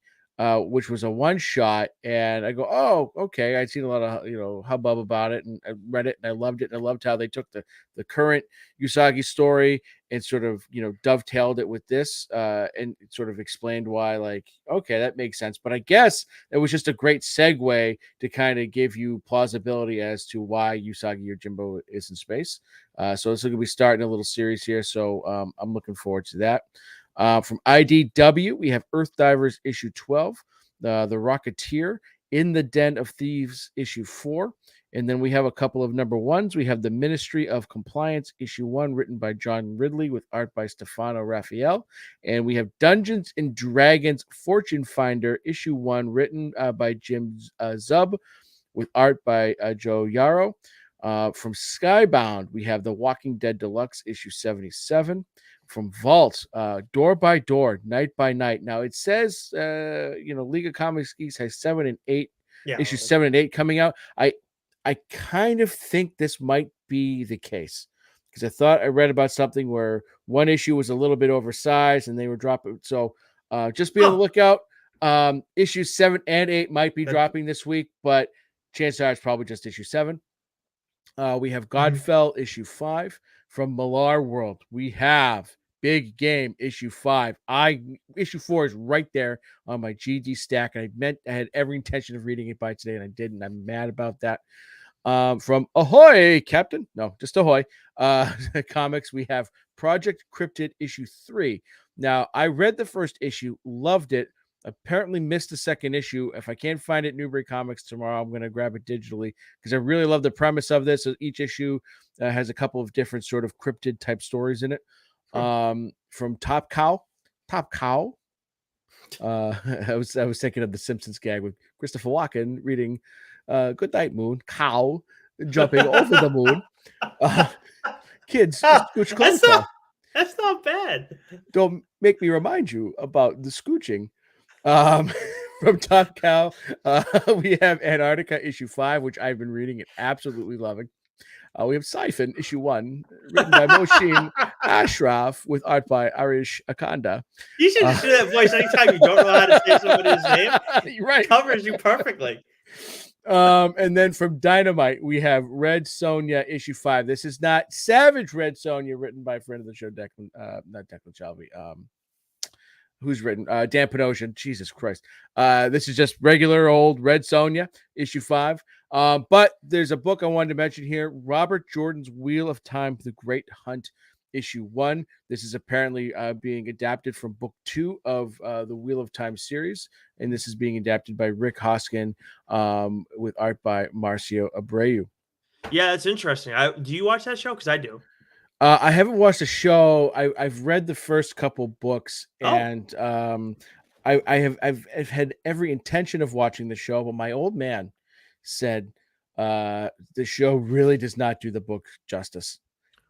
which was a one-shot, and I go, oh, okay. I'd seen a lot of hubbub about it, and I read it, and I loved it, and I loved how they took the current Usagi story and sort of dovetailed it with this, and sort of explained why, like, okay, that makes sense. But I guess it was just a great segue to kind of give you plausibility as to why Usagi Yojimbo is in space. So this is going to be starting a little series here, so I'm looking forward to that. From IDW, we have Earth Divers issue 12, The Rocketeer, In the Den of Thieves issue 4, and then we have a couple of number 1s. We have The Ministry of Compliance issue 1, written by John Ridley with art by Stefano Raphael, and we have Dungeons and Dragons Fortune Finder issue 1, written by Jim Zub with art by Joe Yarrow. From Skybound, we have The Walking Dead Deluxe issue 77. From Vault, Door by Door, Night by Night. Now it says, League of Comics Geeks has 7 and 8, issues 7 and 8 coming out. I kind of think this might be the case because I thought I read about something where one issue was a little bit oversized and they were dropping. So just be on the lookout. Issues 7 and 8 might be dropping this week, but chances are it's probably just issue 7. We have Godfell issue 5. From Millar World, we have Big Game issue 5. Issue 4 is right there on my GD stack, and I had every intention of reading it by today, and I didn't. I'm mad about that. From Ahoy, Captain. No, just Ahoy. Comics, we have Project Cryptid issue 3. Now, I read the first issue, loved it. Apparently missed the second issue. If I can't find it Newbury Comics tomorrow, I'm going to grab it digitally because I really love the premise of this. So each issue has a couple of different sort of cryptid type stories in it. From Top Cow. I was thinking of the Simpsons gag with Christopher Walken reading Good Night Moon, cow jumping over the moon. Kids, scooch close. That's not bad. Don't make me remind you about the scooching. From Top Cow, we have Antarctica issue 5, which I've been reading and absolutely loving. We have Siphon issue 1, written by Moshin Ashraf with art by Arish Akanda. You should just do that voice anytime you don't know how to say somebody's name. You're right. It covers you perfectly. And then from Dynamite, we have Red Sonja issue 5. This is not Savage Red Sonja, written by a friend of the show, not Declan Shelby. Who's written Dan Panosian. Jesus Christ. This is just regular old Red Sonja, issue 5. But there's a book I wanted to mention here, Robert Jordan's Wheel of Time, The Great Hunt, issue 1. This is apparently being adapted from book 2 of the Wheel of Time series, and this is being adapted by Rick Hoskin with art by Marcio Abreu. Yeah, it's interesting. Do you watch that show? Because I do. I haven't watched the show. I've read the first couple books, and I've had every intention of watching the show, but my old man said the show really does not do the book justice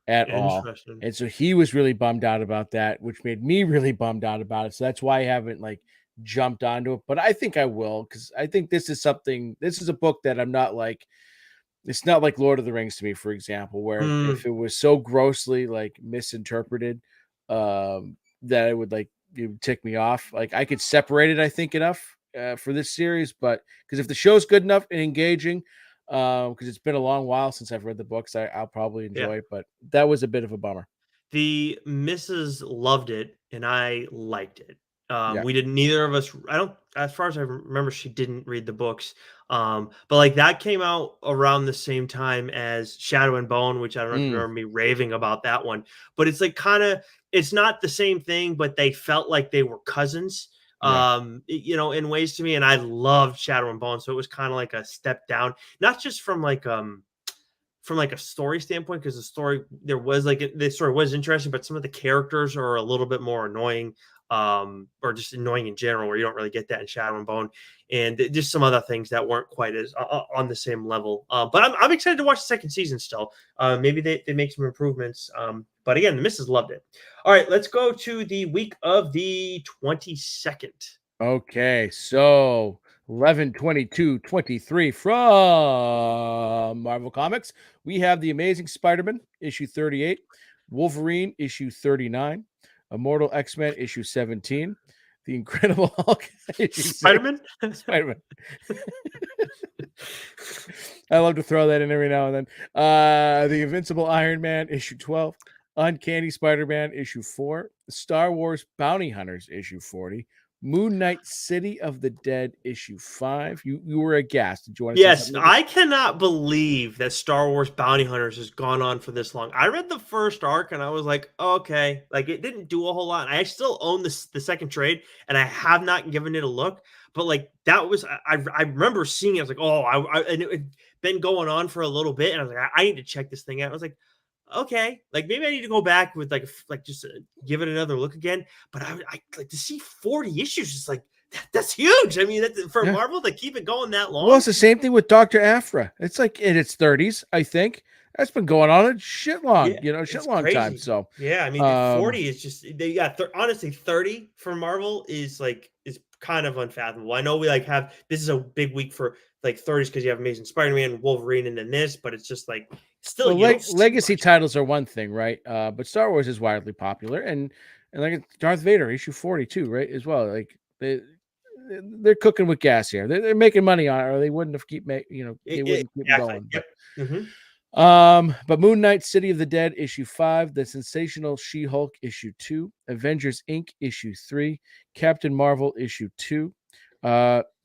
at all. Interesting. And so he was really bummed out about that, which made me really bummed out about it. So that's why I haven't like jumped onto it. But I think I will, because I think this is a book that I'm not like, it's not like Lord of the Rings to me, for example, where if it was so grossly like misinterpreted, that it would like, it would tick me off. Like I could separate it, I think, enough for this series, but because if the show's good enough and engaging, because it's been a long while since I've read the books, I'll probably enjoy it. But that was a bit of a bummer. The missus loved it, and I liked it. Yeah. We didn't. Neither of us. I don't. As far as I remember, she didn't read the books. But like that came out around the same time as Shadow and Bone, which I don't know if you remember me raving about that one. But it's like kind of. It's not the same thing, but they felt like they were cousins. You know, in ways to me, and I loved Shadow and Bone, so it was kind of like a step down, not just from like a story standpoint, because the story was interesting, but some of the characters are a little bit more annoying, or just annoying in general, where you don't really get that in Shadow and Bone, and just some other things that weren't quite as on the same level. But I'm excited to watch the second season still. Maybe they make some improvements. But again, the missus loved it. All right, let's go to the week of the 22nd. Okay, so 11/22/23 from Marvel Comics, we have The Amazing Spider-Man issue 38, Wolverine issue 39, Immortal X-Men issue 17, The Incredible Hulk issue 6. Spider-Man. I love to throw that in every now and then. The Invincible Iron Man issue 12, Uncanny Spider-Man issue 4, Star Wars Bounty Hunters issue 40, Moon Knight City of the Dead issue 5. You were aghast. Did you want to say something? I cannot believe that Star Wars Bounty Hunters has gone on for this long. I read the first arc and I was like, okay, like it didn't do a whole lot. I still own the second trade and I have not given it a look. But like that was, I remember seeing it. I was like, oh, and it had been going on for a little bit, and I was like, I need to check this thing out. I was like, okay, like maybe I need to go back with like just give it another look again. But I like to see 40 issues. It's like that's huge. I mean, for Marvel to keep it going that long. Well, it's the same thing with Dr. Aphra. It's like in its 30s, I think. That's been going on a shit long, shit long crazy time. So yeah, I mean, 40 is just honestly, 30 for Marvel is kind of unfathomable. I know we this is a big week for like 30s because you have Amazing Spider-Man, Wolverine, and then this, but it's just like still legacy titles are one thing, right? But Star Wars is widely popular, and like Darth Vader issue 42, right, as well. Like they're cooking with gas here. They're making money on it, or they wouldn't have keep going. Yep. But Moon Knight City of the Dead issue 5, The Sensational She-Hulk issue 2, Avengers Inc. issue 3, Captain Marvel issue 2.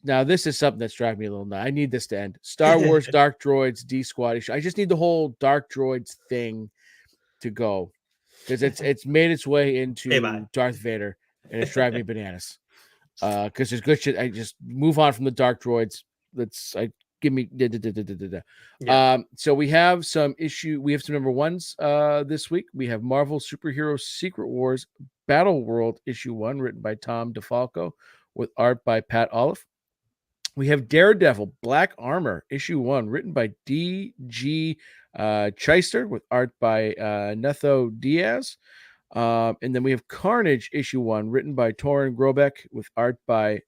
Now this is something that's driving me a little nuts. I need this to end. Star Wars Dark Droids D Squad issue. I just need the whole Dark Droids thing to go, because it's made its way into Darth Vader, and it's driving me bananas. Because there's good shit. I just move on from the Dark Droids. Give me so we have some number ones this week. We have Marvel Superhero Secret Wars Battle World issue 1, written by Tom DeFalco with art by Pat Olive. We have Daredevil Black Armor issue 1, written by D.G. Chister with art by Netho Diaz. And then we have Carnage issue 1, written by Torin Grobeck with art by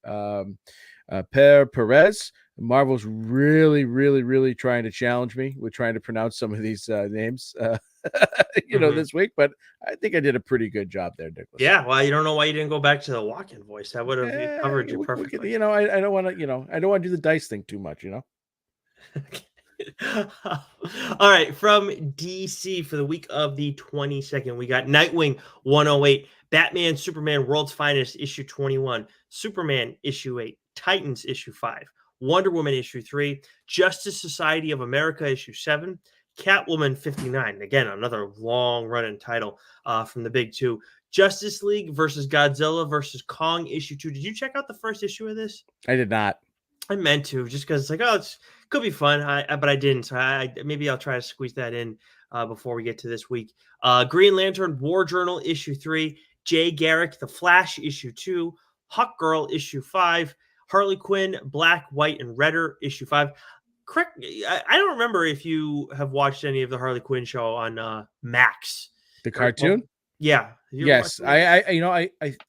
Per Perez. Marvel's really, really, really trying to challenge me with trying to pronounce some of these names, this week. But I think I did a pretty good job there, Nicholas. Yeah, well, you don't know why you didn't go back to the walk-in voice. That would have covered you perfectly. I don't want to, I don't want to do the dice thing too much, All right, from DC for the week of the 22nd, we got Nightwing 108, Batman Superman World's Finest issue 21, Superman issue 8, Titans issue 5, Wonder Woman issue 3, Justice Society of America issue 7, Catwoman 59. Again, another long running title from the big two. Justice League versus Godzilla versus Kong issue 2. Did you check out the first issue of this? I did not. I meant to, just because it's like, oh, it's could be fun. But I didn't. So maybe I'll try to squeeze that in before we get to this week. Green Lantern War Journal issue 3, Jay Garrick The Flash issue 2, Hawk Girl issue 5, Harley Quinn Black, White, and Redder issue 5. Correct. I don't remember if you have watched any of the Harley Quinn show on Max. The cartoon? Yeah. Yes. I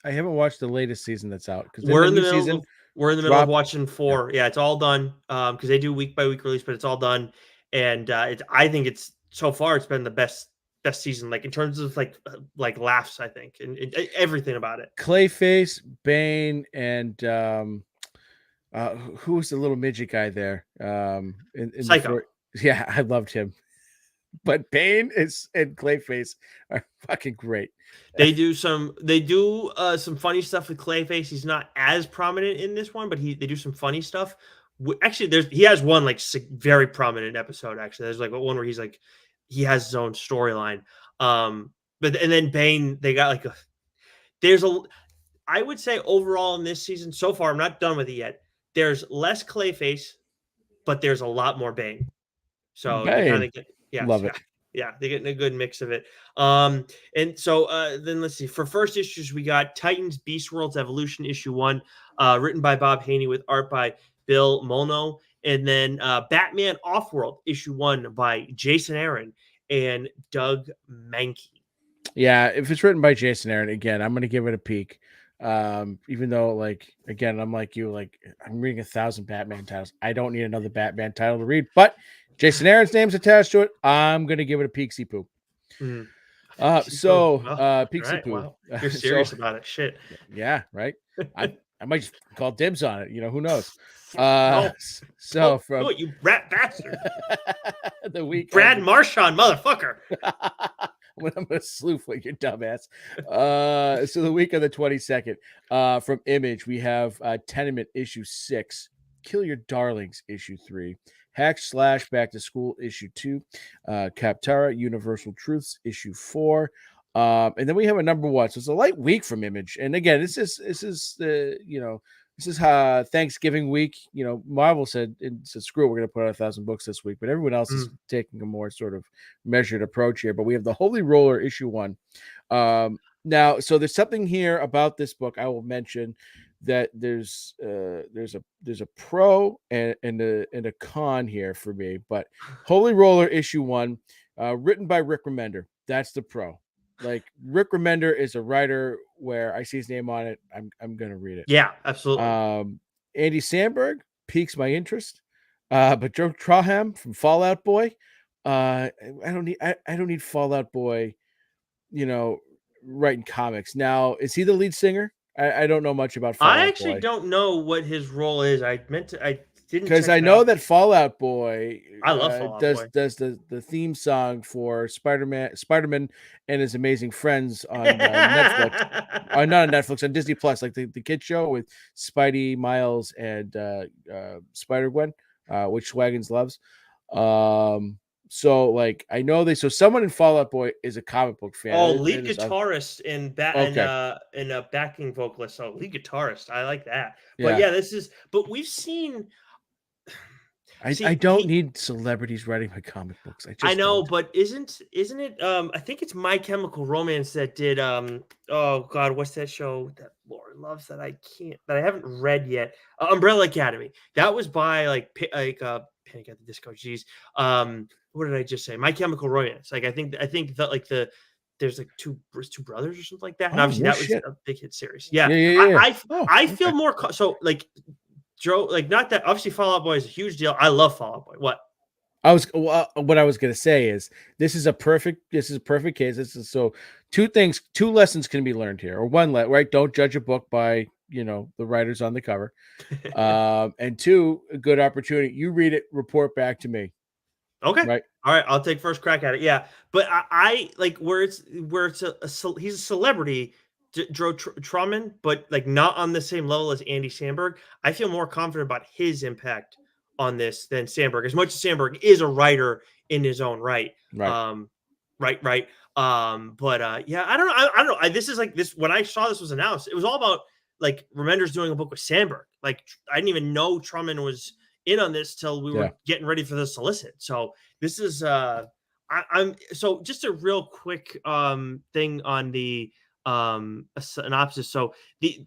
haven't watched the latest season that's out because we're in the middle of watching 4. Yeah, it's all done because they do week by week release, but it's all done. And I think it's so far it's been the best season, like in terms of like laughs, I think, and everything about it. Clayface, Bane, and who was the little midget guy there? In Psycho. Yeah, I loved him. But Bane and Clayface are fucking great. They do some funny stuff with Clayface. He's not as prominent in this one, but they do some funny stuff. Actually, he has one like very prominent episode. Actually, there's like one where he's like he has his own storyline. And then Bane, they got like I would say overall in this season so far, I'm not done with it yet. There's less Clayface, but there's a lot more Bane. So you kind of get love it. Yeah, they're getting a good mix of it. And so then let's see. For first issues, we got Titans Beast Worlds Evolution issue 1, written by Bob Haney with art by Bill Molno. And then Batman Offworld issue 1 by Jason Aaron and Doug Mankey. Yeah, if it's written by Jason Aaron, again, I'm going to give it a peek. Even though, like, again, I'm like you, like, I'm reading 1,000 Batman titles. I don't need another Batman title to read, but Jason Aaron's name's attached to it. I'm going to give it a peeksy poo. Peeksy poo. Wow. You're serious about it. Shit. Yeah, right. I might just call dibs on it. You know, who knows? From you rat bastard. The week Brad Marchand, motherfucker. I'm gonna sleuth like your dumbass. So the week of the 22nd, from Image, we have Tenement issue 6, Kill Your Darlings issue 3, Hack Slash Back to School issue 2, Kaptara Universal Truths issue 4, and then we have a number 1. So it's a light week from Image, and again, this is Thanksgiving week. You know, Marvel said screw it, we're going to put out 1,000 books this week, but everyone else is taking a more sort of measured approach here. But we have the Holy Roller issue 1. Now, so there's something here about this book I will mention that there's a pro and a con here for me. But Holy Roller issue 1, written by Rick Remender, that's the pro. Like, Rick Remender is a writer where I see his name on it, I'm gonna read it. Yeah, absolutely. Andy Samberg piques my interest, but Joe Traham from Fallout Boy, I don't need Fallout Boy, writing comics. Now, is he the lead singer? I don't know much about Fallout Boy. I actually don't know what his role is. I didn't, because I know that Fallout Boy I love Fallout Boy. does the theme song for Spider-Man and His Amazing Friends on Netflix. Not on Netflix, on Disney Plus, like the kids show with Spidey, Miles, and Spider-Gwen, which Swaggins loves. So like I know so someone in Fallout Boy is a comic book fan. Oh, lead guitarist and a backing vocalist. So lead guitarist, I like that. But yeah, but we've seen. I don't need celebrities writing my comic books. I know, but isn't it? I think it's My Chemical Romance that did. Oh God, what's that show that Laura loves that I haven't read yet? Umbrella Academy. That was by Panic at the Disco. Geez, what did I just say? My Chemical Romance. Like I think that there's like two brothers or something like that. And obviously that was a big hit series. Yeah. I feel more so like. Joe, like not that obviously Fallout Boy is a huge deal. I love Fallout Boy. What I was going to say is this is a perfect case. So two lessons can be learned here, or right? Don't judge a book by the writers on the cover, and 2, a good opportunity. You read it, report back to me. Okay, right, all right. I'll take first crack at it. Yeah, but I like where it's he's a celebrity. Joe Trahman, but like not on the same level as Andy Samberg. I feel more confident about his impact on this than Sandberg, as much as Sandberg is a writer in his own right. Right. Right. Yeah, I don't know. I don't know. This is like this. When I saw this was announced, it was all about like Remender's doing a book with Sandberg. Like I didn't even know Truman was in on this till we were getting ready for the Solicit. So this is I'm so just a real quick thing on the a synopsis. So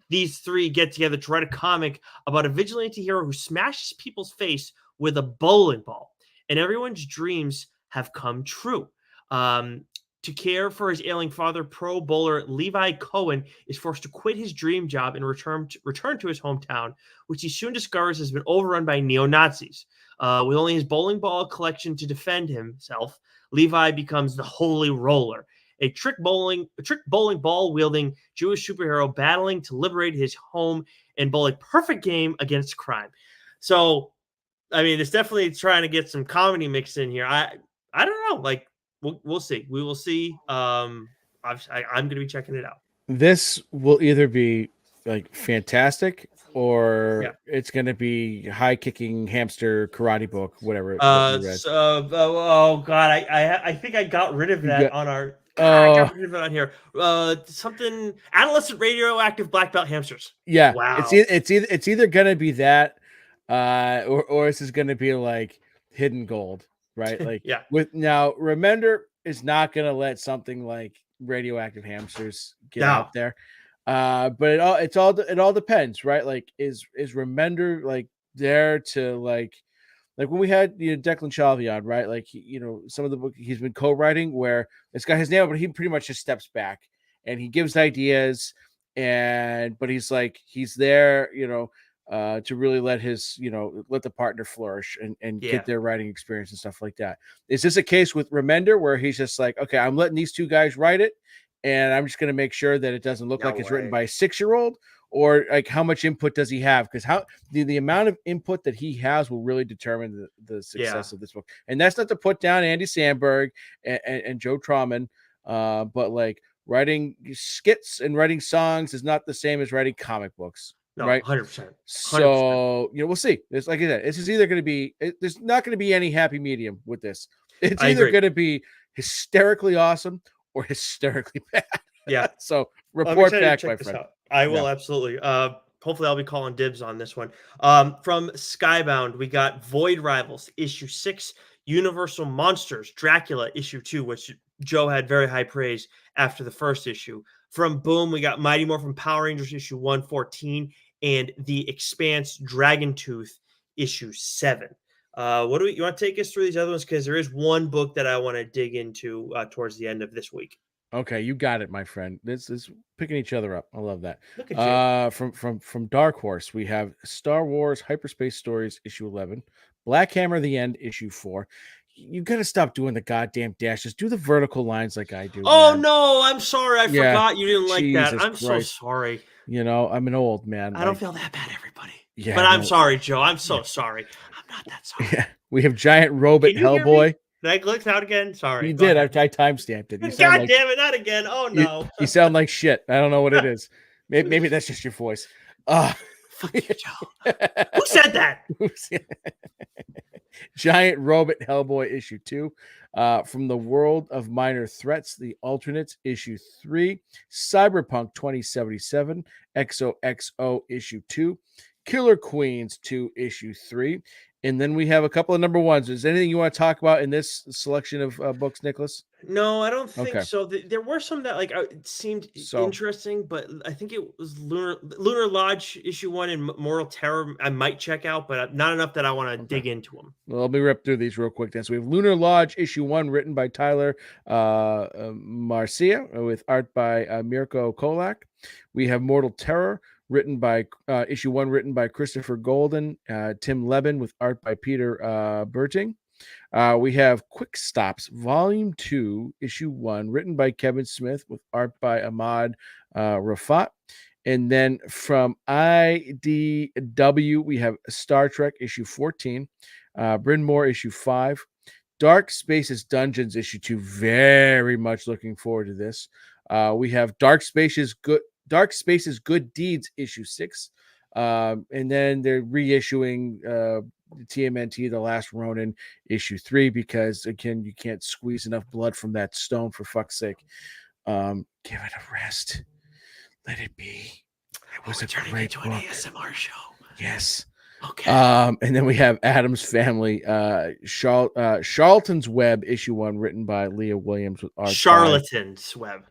these three get together to write a comic about a vigilante hero who smashes people's face with a bowling ball, and everyone's dreams have come true. To care for his ailing father, pro bowler Levi Cohen is forced to quit his dream job and return to his hometown, which he soon discovers has been overrun by neo-Nazis. With only his bowling ball collection to defend himself, Levi becomes the Holy Roller, a trick bowling ball wielding Jewish superhero battling to liberate his home and bowl a perfect game against crime. So, I mean, it's definitely trying to get some comedy mixed in here. I don't know, like. We'll see. We will see. I'm going to be checking it out. This will either be like fantastic or it's going to be high kicking hamster karate book, whatever. Oh God, I think I got rid of that on our. I got rid of it on here. Something adolescent radioactive black belt hamsters. Yeah, wow. It's either going to be that, or this is going to be like hidden gold. Right, like with now Remender is not going to let something like radioactive hamsters get out there, but it all depends, right? Like is Remender like there to like when we had Declan Shalvey on, right? Like some of the book he's been co-writing where it's got his name, but he pretty much just steps back and he gives ideas, but he's there, to really let his, let the partner flourish and get their writing experience and stuff like that. Is this a case with Remender where he's just like, okay, I'm letting these two guys write it and I'm just going to make sure that it doesn't look like it's written by a 6-year-old, or like how much input does he have? Because the amount of input that he has will really determine the success of this book. And that's not to put down Andy Sandberg and Joe Trauman, but like writing skits and writing songs is not the same as writing comic books. No, right, 100%. So we'll see. It's like I said, this is either going to be. There's not going to be any happy medium with this. It's either going to be hysterically awesome or hysterically bad. Yeah. So report back, my friend. I will absolutely. Hopefully, I'll be calling dibs on this one. From Skybound, we got Void Rivals issue 6, Universal Monsters Dracula issue 2, which Joe had very high praise after the first issue. From Boom, we got Mighty Morphin Power Rangers issue 114 and The Expanse Dragon Tooth issue 7. You want to take us through these other ones? Because there is one book that I want to dig into towards the end of this week. Okay, you got it, my friend. This is picking each other up. I love that. Look at you. From Dark Horse, we have Star Wars Hyperspace Stories issue 11, Black Hammer: The End issue 4. You got to stop doing the goddamn dashes. Do the vertical lines like I do. Oh, man. No, I'm sorry. I forgot you didn't like Jesus that. I'm Christ. so sorry. I'm an old man. I don't feel that bad, everybody. Yeah, but I'm sorry, Joe. I'm so sorry. I'm not that sorry. Yeah. We have Giant Robot Hellboy. Did I glitch out again? Sorry. You did. I timestamped it. God damn it, not again. Oh, no. You sound like shit. I don't know what it is. Maybe that's just your voice. Fuck you, Joe. Who said that? Giant Robot Hellboy issue 2. From the World of Minor Threats, The Alternates issue 3. Cyberpunk 2077 XOXO issue 2. Killer Queens 2 issue 3. And then we have a couple of number ones. Is there anything you want to talk about in this selection of books, Nicholas? No, I don't think so. There were some that it seemed interesting, but I think it was Lunar Lodge issue 1 and Moral Terror. I might check out, but not enough that I want to dig into them. Well, let me rip through these real quick. Then, so we have Lunar Lodge issue 1, written by Tyler Marcia, with art by Mirko Kolak. We have Mortal Terror, written by issue 1, written by Christopher Golden, Tim Levin, with art by Peter Berting. We have Quick Stops, Volume 2, Issue 1, written by Kevin Smith, with art by Ahmad Rafat. And then from IDW, we have Star Trek, Issue 14, Bryn Mawr, Issue 5, Dark Spaces Dungeons, Issue 2. Very much looking forward to this. We have Dark Spaces Good Deeds, Issue 6. And then they're reissuing TMNT, The Last Ronin, issue 3, because again, you can't squeeze enough blood from that stone, for fuck's sake. Give it a rest. Let it be. It was a great book. An ASMR show. Yes. Okay. And then we have Adam's Family, Charlton's Web, issue 1, written by Leah Williams with art. Charlatan's Web.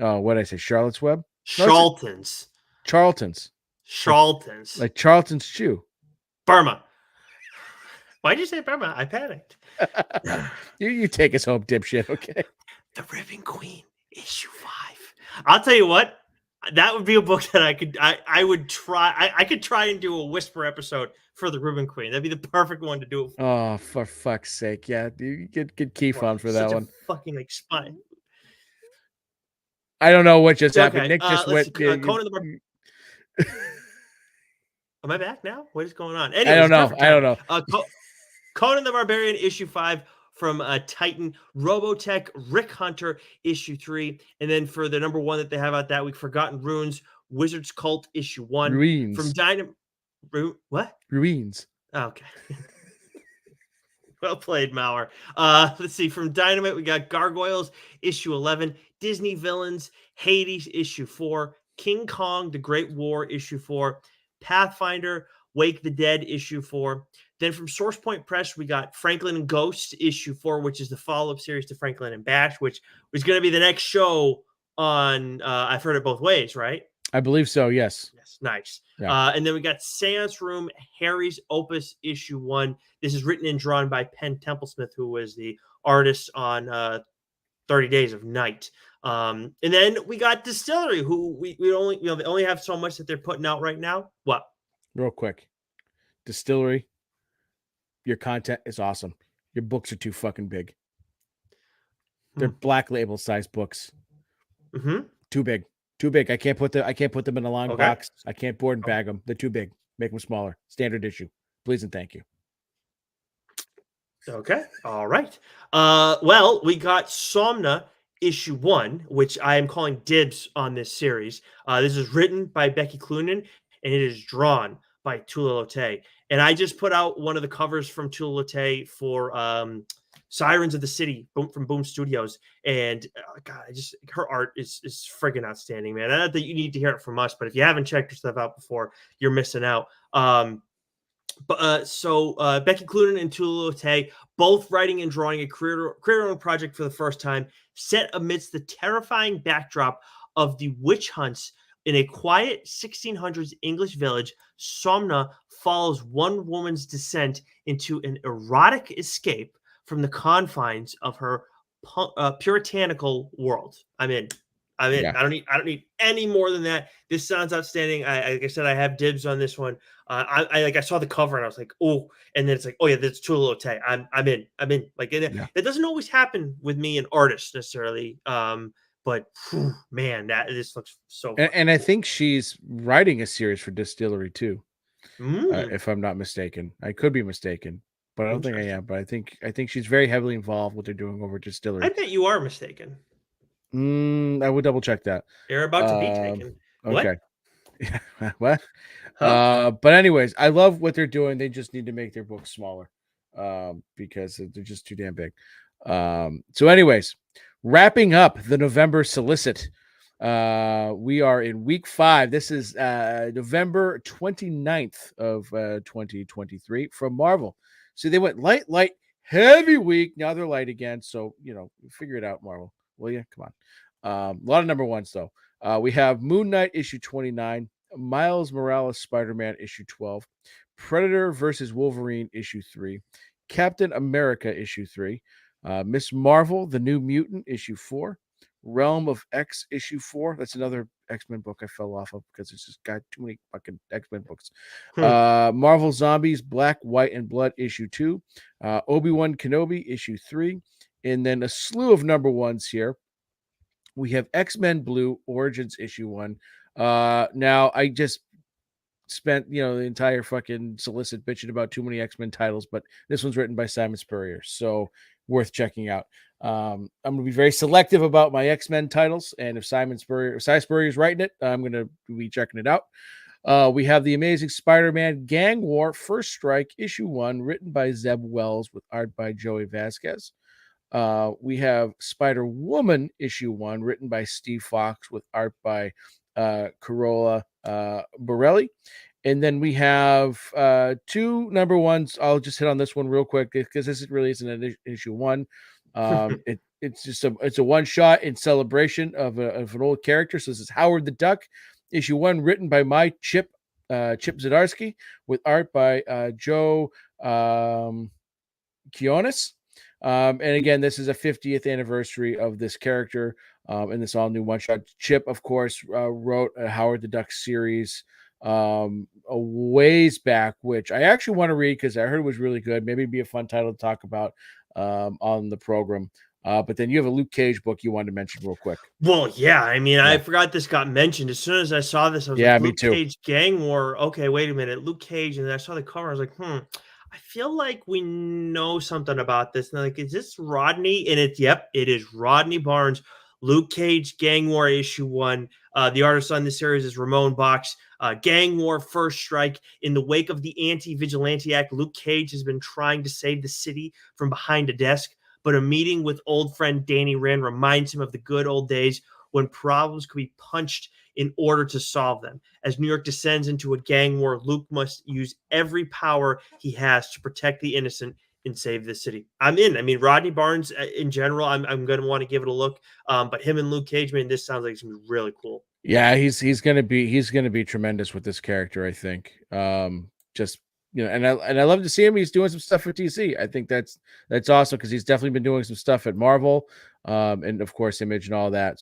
Oh, what did I say? Charlotte's Web? Charlton's. Charlton's. Charlton's. Like Charlton's Chew. Burma. Why'd you say Burma? I panicked. You take us home, dipshit, okay? The Ribbon Queen, issue 5. I'll tell you what. That would be a book that I would try. I could try and do a whisper episode for the Ribbon Queen. That'd be the perfect one to do it for. Oh, for fuck's sake. Yeah, you get Keith on for that one. Fucking like spine. I don't know what just happened. Nick just went. Conan the Am I back now? What is going on? Anyways, I don't know. Conan the Barbarian, issue 5 from Titan. Robotech, Rick Hunter, issue 3. And then for the number 1 that they have out that week, Forgotten Runes, Wizard's Cult, issue 1. Ruins. From Dynamite. What? Ruins. Okay. Well played, Mauer. Let's see. From Dynamite, we got Gargoyles, issue 11. Disney Villains, Hades, issue 4. King Kong, The Great War, issue 4. Pathfinder, Wake the Dead, issue 4. Then from Source Point Press, we got Franklin and Ghosts, issue 4, which is the follow-up series to Franklin and Bash, which was going to be the next show on I've Heard It Both Ways, right? I believe so, yes. Yes, nice. Yeah. And then we got Seance Room, Harry's Opus, issue 1. This is written and drawn by Penn Templesmith, who was the artist on 30 Days of Night. And then we got Distillery, who we only, they only have so much that they're putting out right now. What? Real quick. Distillery, your content is awesome. Your books are too fucking big. They're black label size books. Mm-hmm. Too big. Too big. I can't put them in a long box. I can't board and bag them. They're too big. Make them smaller. Standard issue. Please and thank you. Okay. All right. Well, we got Somna issue 1, which I am calling dibs on this series. This is written by Becky Cloonan, and it is drawn by Tula Lotay. And I just put out one of the covers from Tula Lotay for Sirens of the City from Boom Studios. And God, her art is friggin' outstanding, man. Not that you need to hear it from us, but if you haven't checked her stuff out before, you're missing out. So Becky Cloonan and Tula Lotay, both writing and drawing a career-owned project for the first time, set amidst the terrifying backdrop of the witch hunts in a quiet 1600s English village. Somna follows one woman's descent into an erotic escape from the confines of her puritanical world. I'm in. Yeah. I don't need any more than that. This sounds outstanding. Like I said, I have dibs on this one. I saw the cover and I was like, oh, and then it's like, oh yeah, that's Tula Lotay. I'm in. Like that doesn't always happen with me and artists necessarily. But man, this looks so fun. And I think she's writing a series for Distillery too. If I'm not mistaken. I could be mistaken, but I don't think I am. But I think she's very heavily involved with what they're doing over at Distillery. I bet you are mistaken. I would double check that. You're about to be taken. Okay. What? Huh? But anyways, I love what they're doing. They just need to make their books smaller because they're just too damn big. So anyways, wrapping up the November Solicit. We are in week 5. This is November 29th of 2023 from Marvel. So they went light, heavy week. Now they're light again. So, figure it out, Marvel. Will you? Come on. A lot of number 1s, though. We have Moon Knight issue 29, Miles Morales Spider-Man issue 12, Predator versus Wolverine issue 3, Captain America issue 3, Miss Marvel, The New Mutant issue 4, Realm of X issue 4. That's another X-Men book I fell off of because it's just got too many fucking X-Men books. Marvel Zombies, Black, White, and Blood issue 2, Obi-Wan Kenobi issue 3, and then a slew of number 1s here. We have X-Men Blue Origins issue 1. Now I just spent the entire fucking Solicit bitching about too many X-Men titles, but this one's written by Simon Spurrier, so worth checking out. I'm gonna be very selective about my X-Men titles, and if Cy Spurrier is writing it, I'm gonna be checking it out. We have the Amazing Spider-Man Gang War First Strike issue 1, written by Zeb Wells with art by Joey Vasquez. We have Spider-Woman issue 1, written by Steve Fox with art by Carola Borelli. And then we have 2 number ones. I'll just hit on this one real quick because this really isn't an issue 1. It's just a one shot in celebration of an old character. So this is Howard the Duck, issue 1, written by my Chip Zdarsky with art by Joe Kionis. And again, this is a 50th anniversary of this character in this all new one shot. Chip, of course, wrote a Howard the Duck series a ways back, which I actually want to read because I heard it was really good. Maybe it'd be a fun title to talk about on the program. But then you have a Luke Cage book you wanted to mention real quick. Well, yeah. I mean, I forgot this got mentioned. As soon as I saw this, I was like, me Luke too. Cage Gang War. Okay, wait a minute. Luke Cage. And then I saw the cover. I was like, I feel like we know something about this. And like, is this Rodney? And it is Rodney Barnes. Luke Cage Gang War issue 1. The artist on this series is Ramon Box. Gang War First Strike. In the wake of the Anti-Vigilante Act, Luke Cage has been trying to save the city from behind a desk, but a meeting with old friend Danny Rand reminds him of the good old days when problems could be punched in order to solve them. As New York descends into a gang war, Luke must use every power he has to protect the innocent and save the city. I'm in. I mean, Rodney Barnes in general, I'm going to want to give it a look. But him and Luke Cage, man, this sounds like it's going to be really cool. Yeah, he's going to be tremendous with this character, I think. Just and I love to see him. He's doing some stuff for DC. I think that's awesome because he's definitely been doing some stuff at Marvel, and of course Image and all that.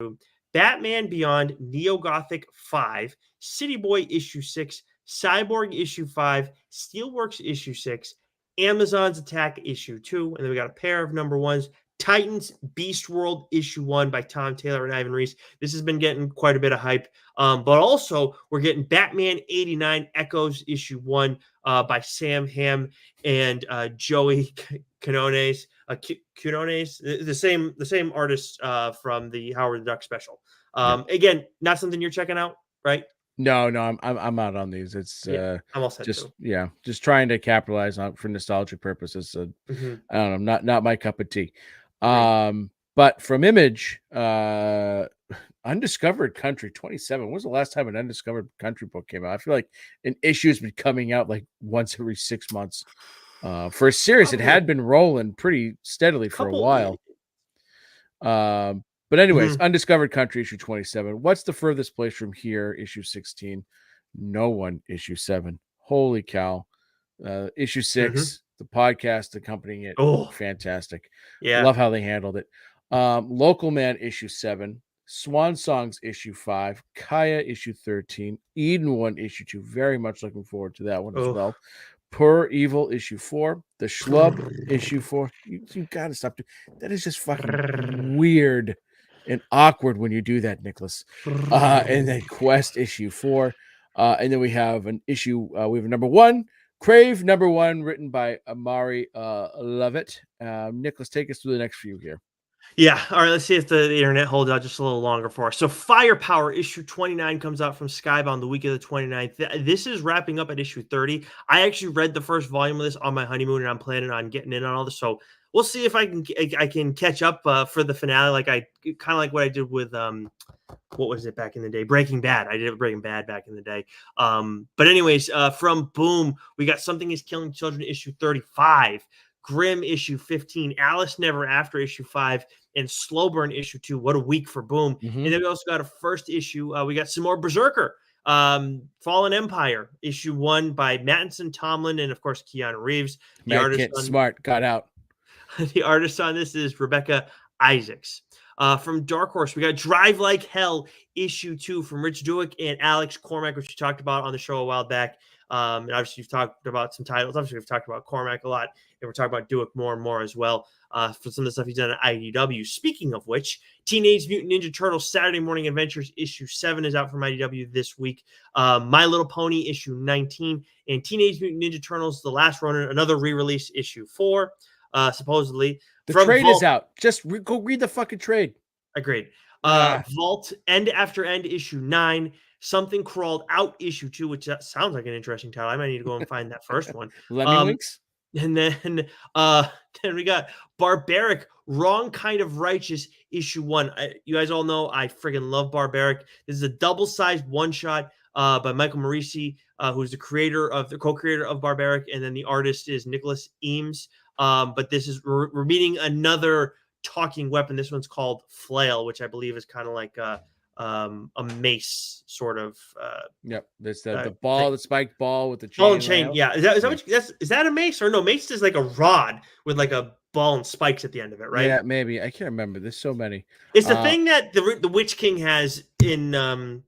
Batman Beyond Neo Gothic 5, City Boy issue 6, Cyborg issue 5, Steelworks issue 6, Amazon's Attack issue 2, and then we got a pair of number ones. Titans Beast World issue 1 by Tom Taylor and Ivan Reis. This has been getting quite a bit of hype. But also, we're getting Batman 89 Echoes issue 1 by Sam Hamm and Joey Quinones. Quinones, the same artist from the Howard the Duck special. Again, not something you're checking out, right? No, I'm out on these. It's I'm all set just too. Just trying to capitalize on for nostalgic purposes. So, I don't know, not my cup of tea. But from Image, Undiscovered Country 27. When was the last time an Undiscovered Country book came out? I feel like an issue's been coming out like once every 6 months. For a series, it had been rolling pretty steadily for a while. But anyways, Undiscovered Country issue 27. What's the furthest place from here? Issue 16. No one. Issue 7. Holy cow. Issue 6. The podcast accompanying it. Oh, fantastic. Yeah. Love how they handled it. Local Man issue 7. Swan Songs issue 5. Kaya issue 13. Eden 1 issue 2. Very much looking forward to that one as well. Poor Evil issue 4. The Schlub issue 4. You gotta stop doing that. Is just fucking weird and awkward when you do that, Nicholas. And then Quest issue 4. And then we have an issue. We have a number 1. Crave number 1, written by Amari Lovett. Nicholas, take us through the next few here. Yeah. All right. Let's see if the internet holds out just a little longer for us. So Firepower issue 29 comes out from Skybound the week of the 29th. This is wrapping up at issue 30. I actually read the first volume of this on my honeymoon, and I'm planning on getting in on all this. So we'll see if I can catch up for the finale. Like I kind of like what I did with what was it back in the day? Breaking Bad. I did Breaking Bad back in the day. But anyways, from Boom, we got Something Is Killing Children issue 35. Grimm issue 15, Alice Never After issue 5, and Slow Burn issue 2. What a week for Boom. And then we also got a first issue. We got some more Berserker. Fallen Empire issue 1 by Mattinson, Tomlin, and of course Keanu Reeves. Smart got out. The artist on this is Rebecca Isaacs. From Dark Horse, we got Drive Like Hell issue 2 from Rich Douek and Alex Cormack, which we talked about on the show a while back. And obviously you've talked about some titles. Obviously we've talked about Cormac a lot, and we're talking about Douek more and more as well for some of the stuff he's done at IDW. Speaking of which, Teenage Mutant Ninja Turtles Saturday Morning Adventures issue 7 is out from IDW this week. My Little Pony issue 19, and Teenage Mutant Ninja Turtles The Last Ronin, another re-release, issue 4, supposedly. The trade is out. Just go read the fucking trade. Agreed. Vault End After End issue 9, Something Crawled Out issue 2, which that sounds like an interesting title. I might need to go and find that first one. Lemmiwinks. And then we got Barbaric, Wrong Kind of Righteous issue 1. You guys all know I friggin' love Barbaric. This is a double-sized one-shot by Michael Morisi, who's the co-creator of Barbaric, and then the artist is Nicholas Eames. But this is we're meeting another talking weapon. This one's called Flail, which I believe is kind of like a mace sort of. Yep, there's the ball, thing. The spiked ball with the chain. Ball and chain, yeah. Is that a mace or no? Mace is like a rod with like a ball and spikes at the end of it, right? Yeah, maybe. I can't remember. There's so many. It's the thing that the Witch King has in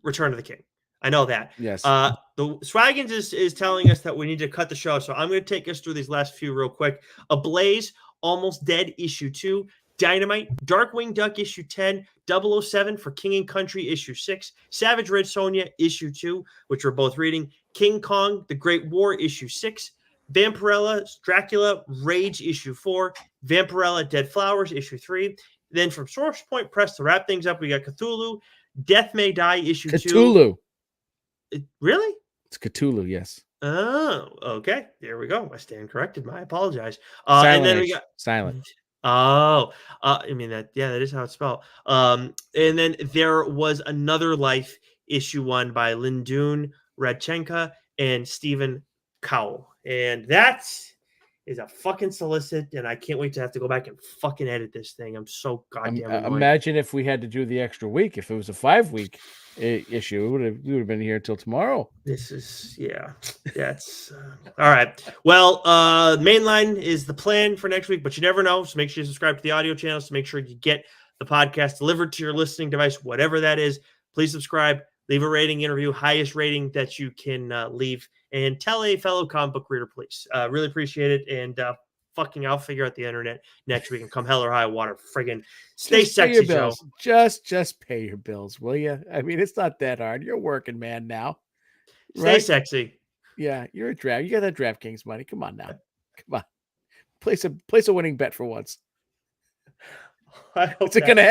Return of the King. I know that. Yes. The Swaggins is telling us that we need to cut the show, so I'm going to take us through these last few real quick. Ablaze, Almost Dead issue 2. Dynamite, Darkwing Duck issue 10, 007 for King and Country issue 6, Savage Red Sonja issue 2, which we're both reading, King Kong, The Great War issue 6, Vampirella, Dracula, Rage issue 4, Vampirella, Dead Flowers issue 3. Then from Source Point Press to wrap things up, we got Cthulhu, Death May Die issue 2. Cthulhu. Really? It's Cthulhu, yes. Oh, okay. There we go. I stand corrected. I apologize. Silent And then Age. we got Silent. Oh, I mean that is how it's spelled. And then there was Another Life issue 1 by Lindun Radchenka and Stephen Cowell. And that is a fucking Solicit, and I can't wait to have to go back and fucking edit this thing. I'm so goddamn annoyed. Imagine if we had to do the extra week. If it was a 5-week issue, we would have been here until tomorrow. This is that's all right. Well, mainline is the plan for next week, but you never know. So make sure you subscribe to the audio channels to make sure you get the podcast delivered to your listening device, whatever that is. Please subscribe, leave a rating, interview, highest rating that you can leave, and tell a fellow comic book reader, please. Really appreciate it. And I'll figure out the internet next week and come hell or high water. Friggin' stay sexy, Joe. Just pay your bills, will you? I mean, it's not that hard. You're a working man now. Stay sexy. Yeah, you're a draft. You got that DraftKings money. Come on now. Come on. Place a winning bet for once. I hope Is it going to end?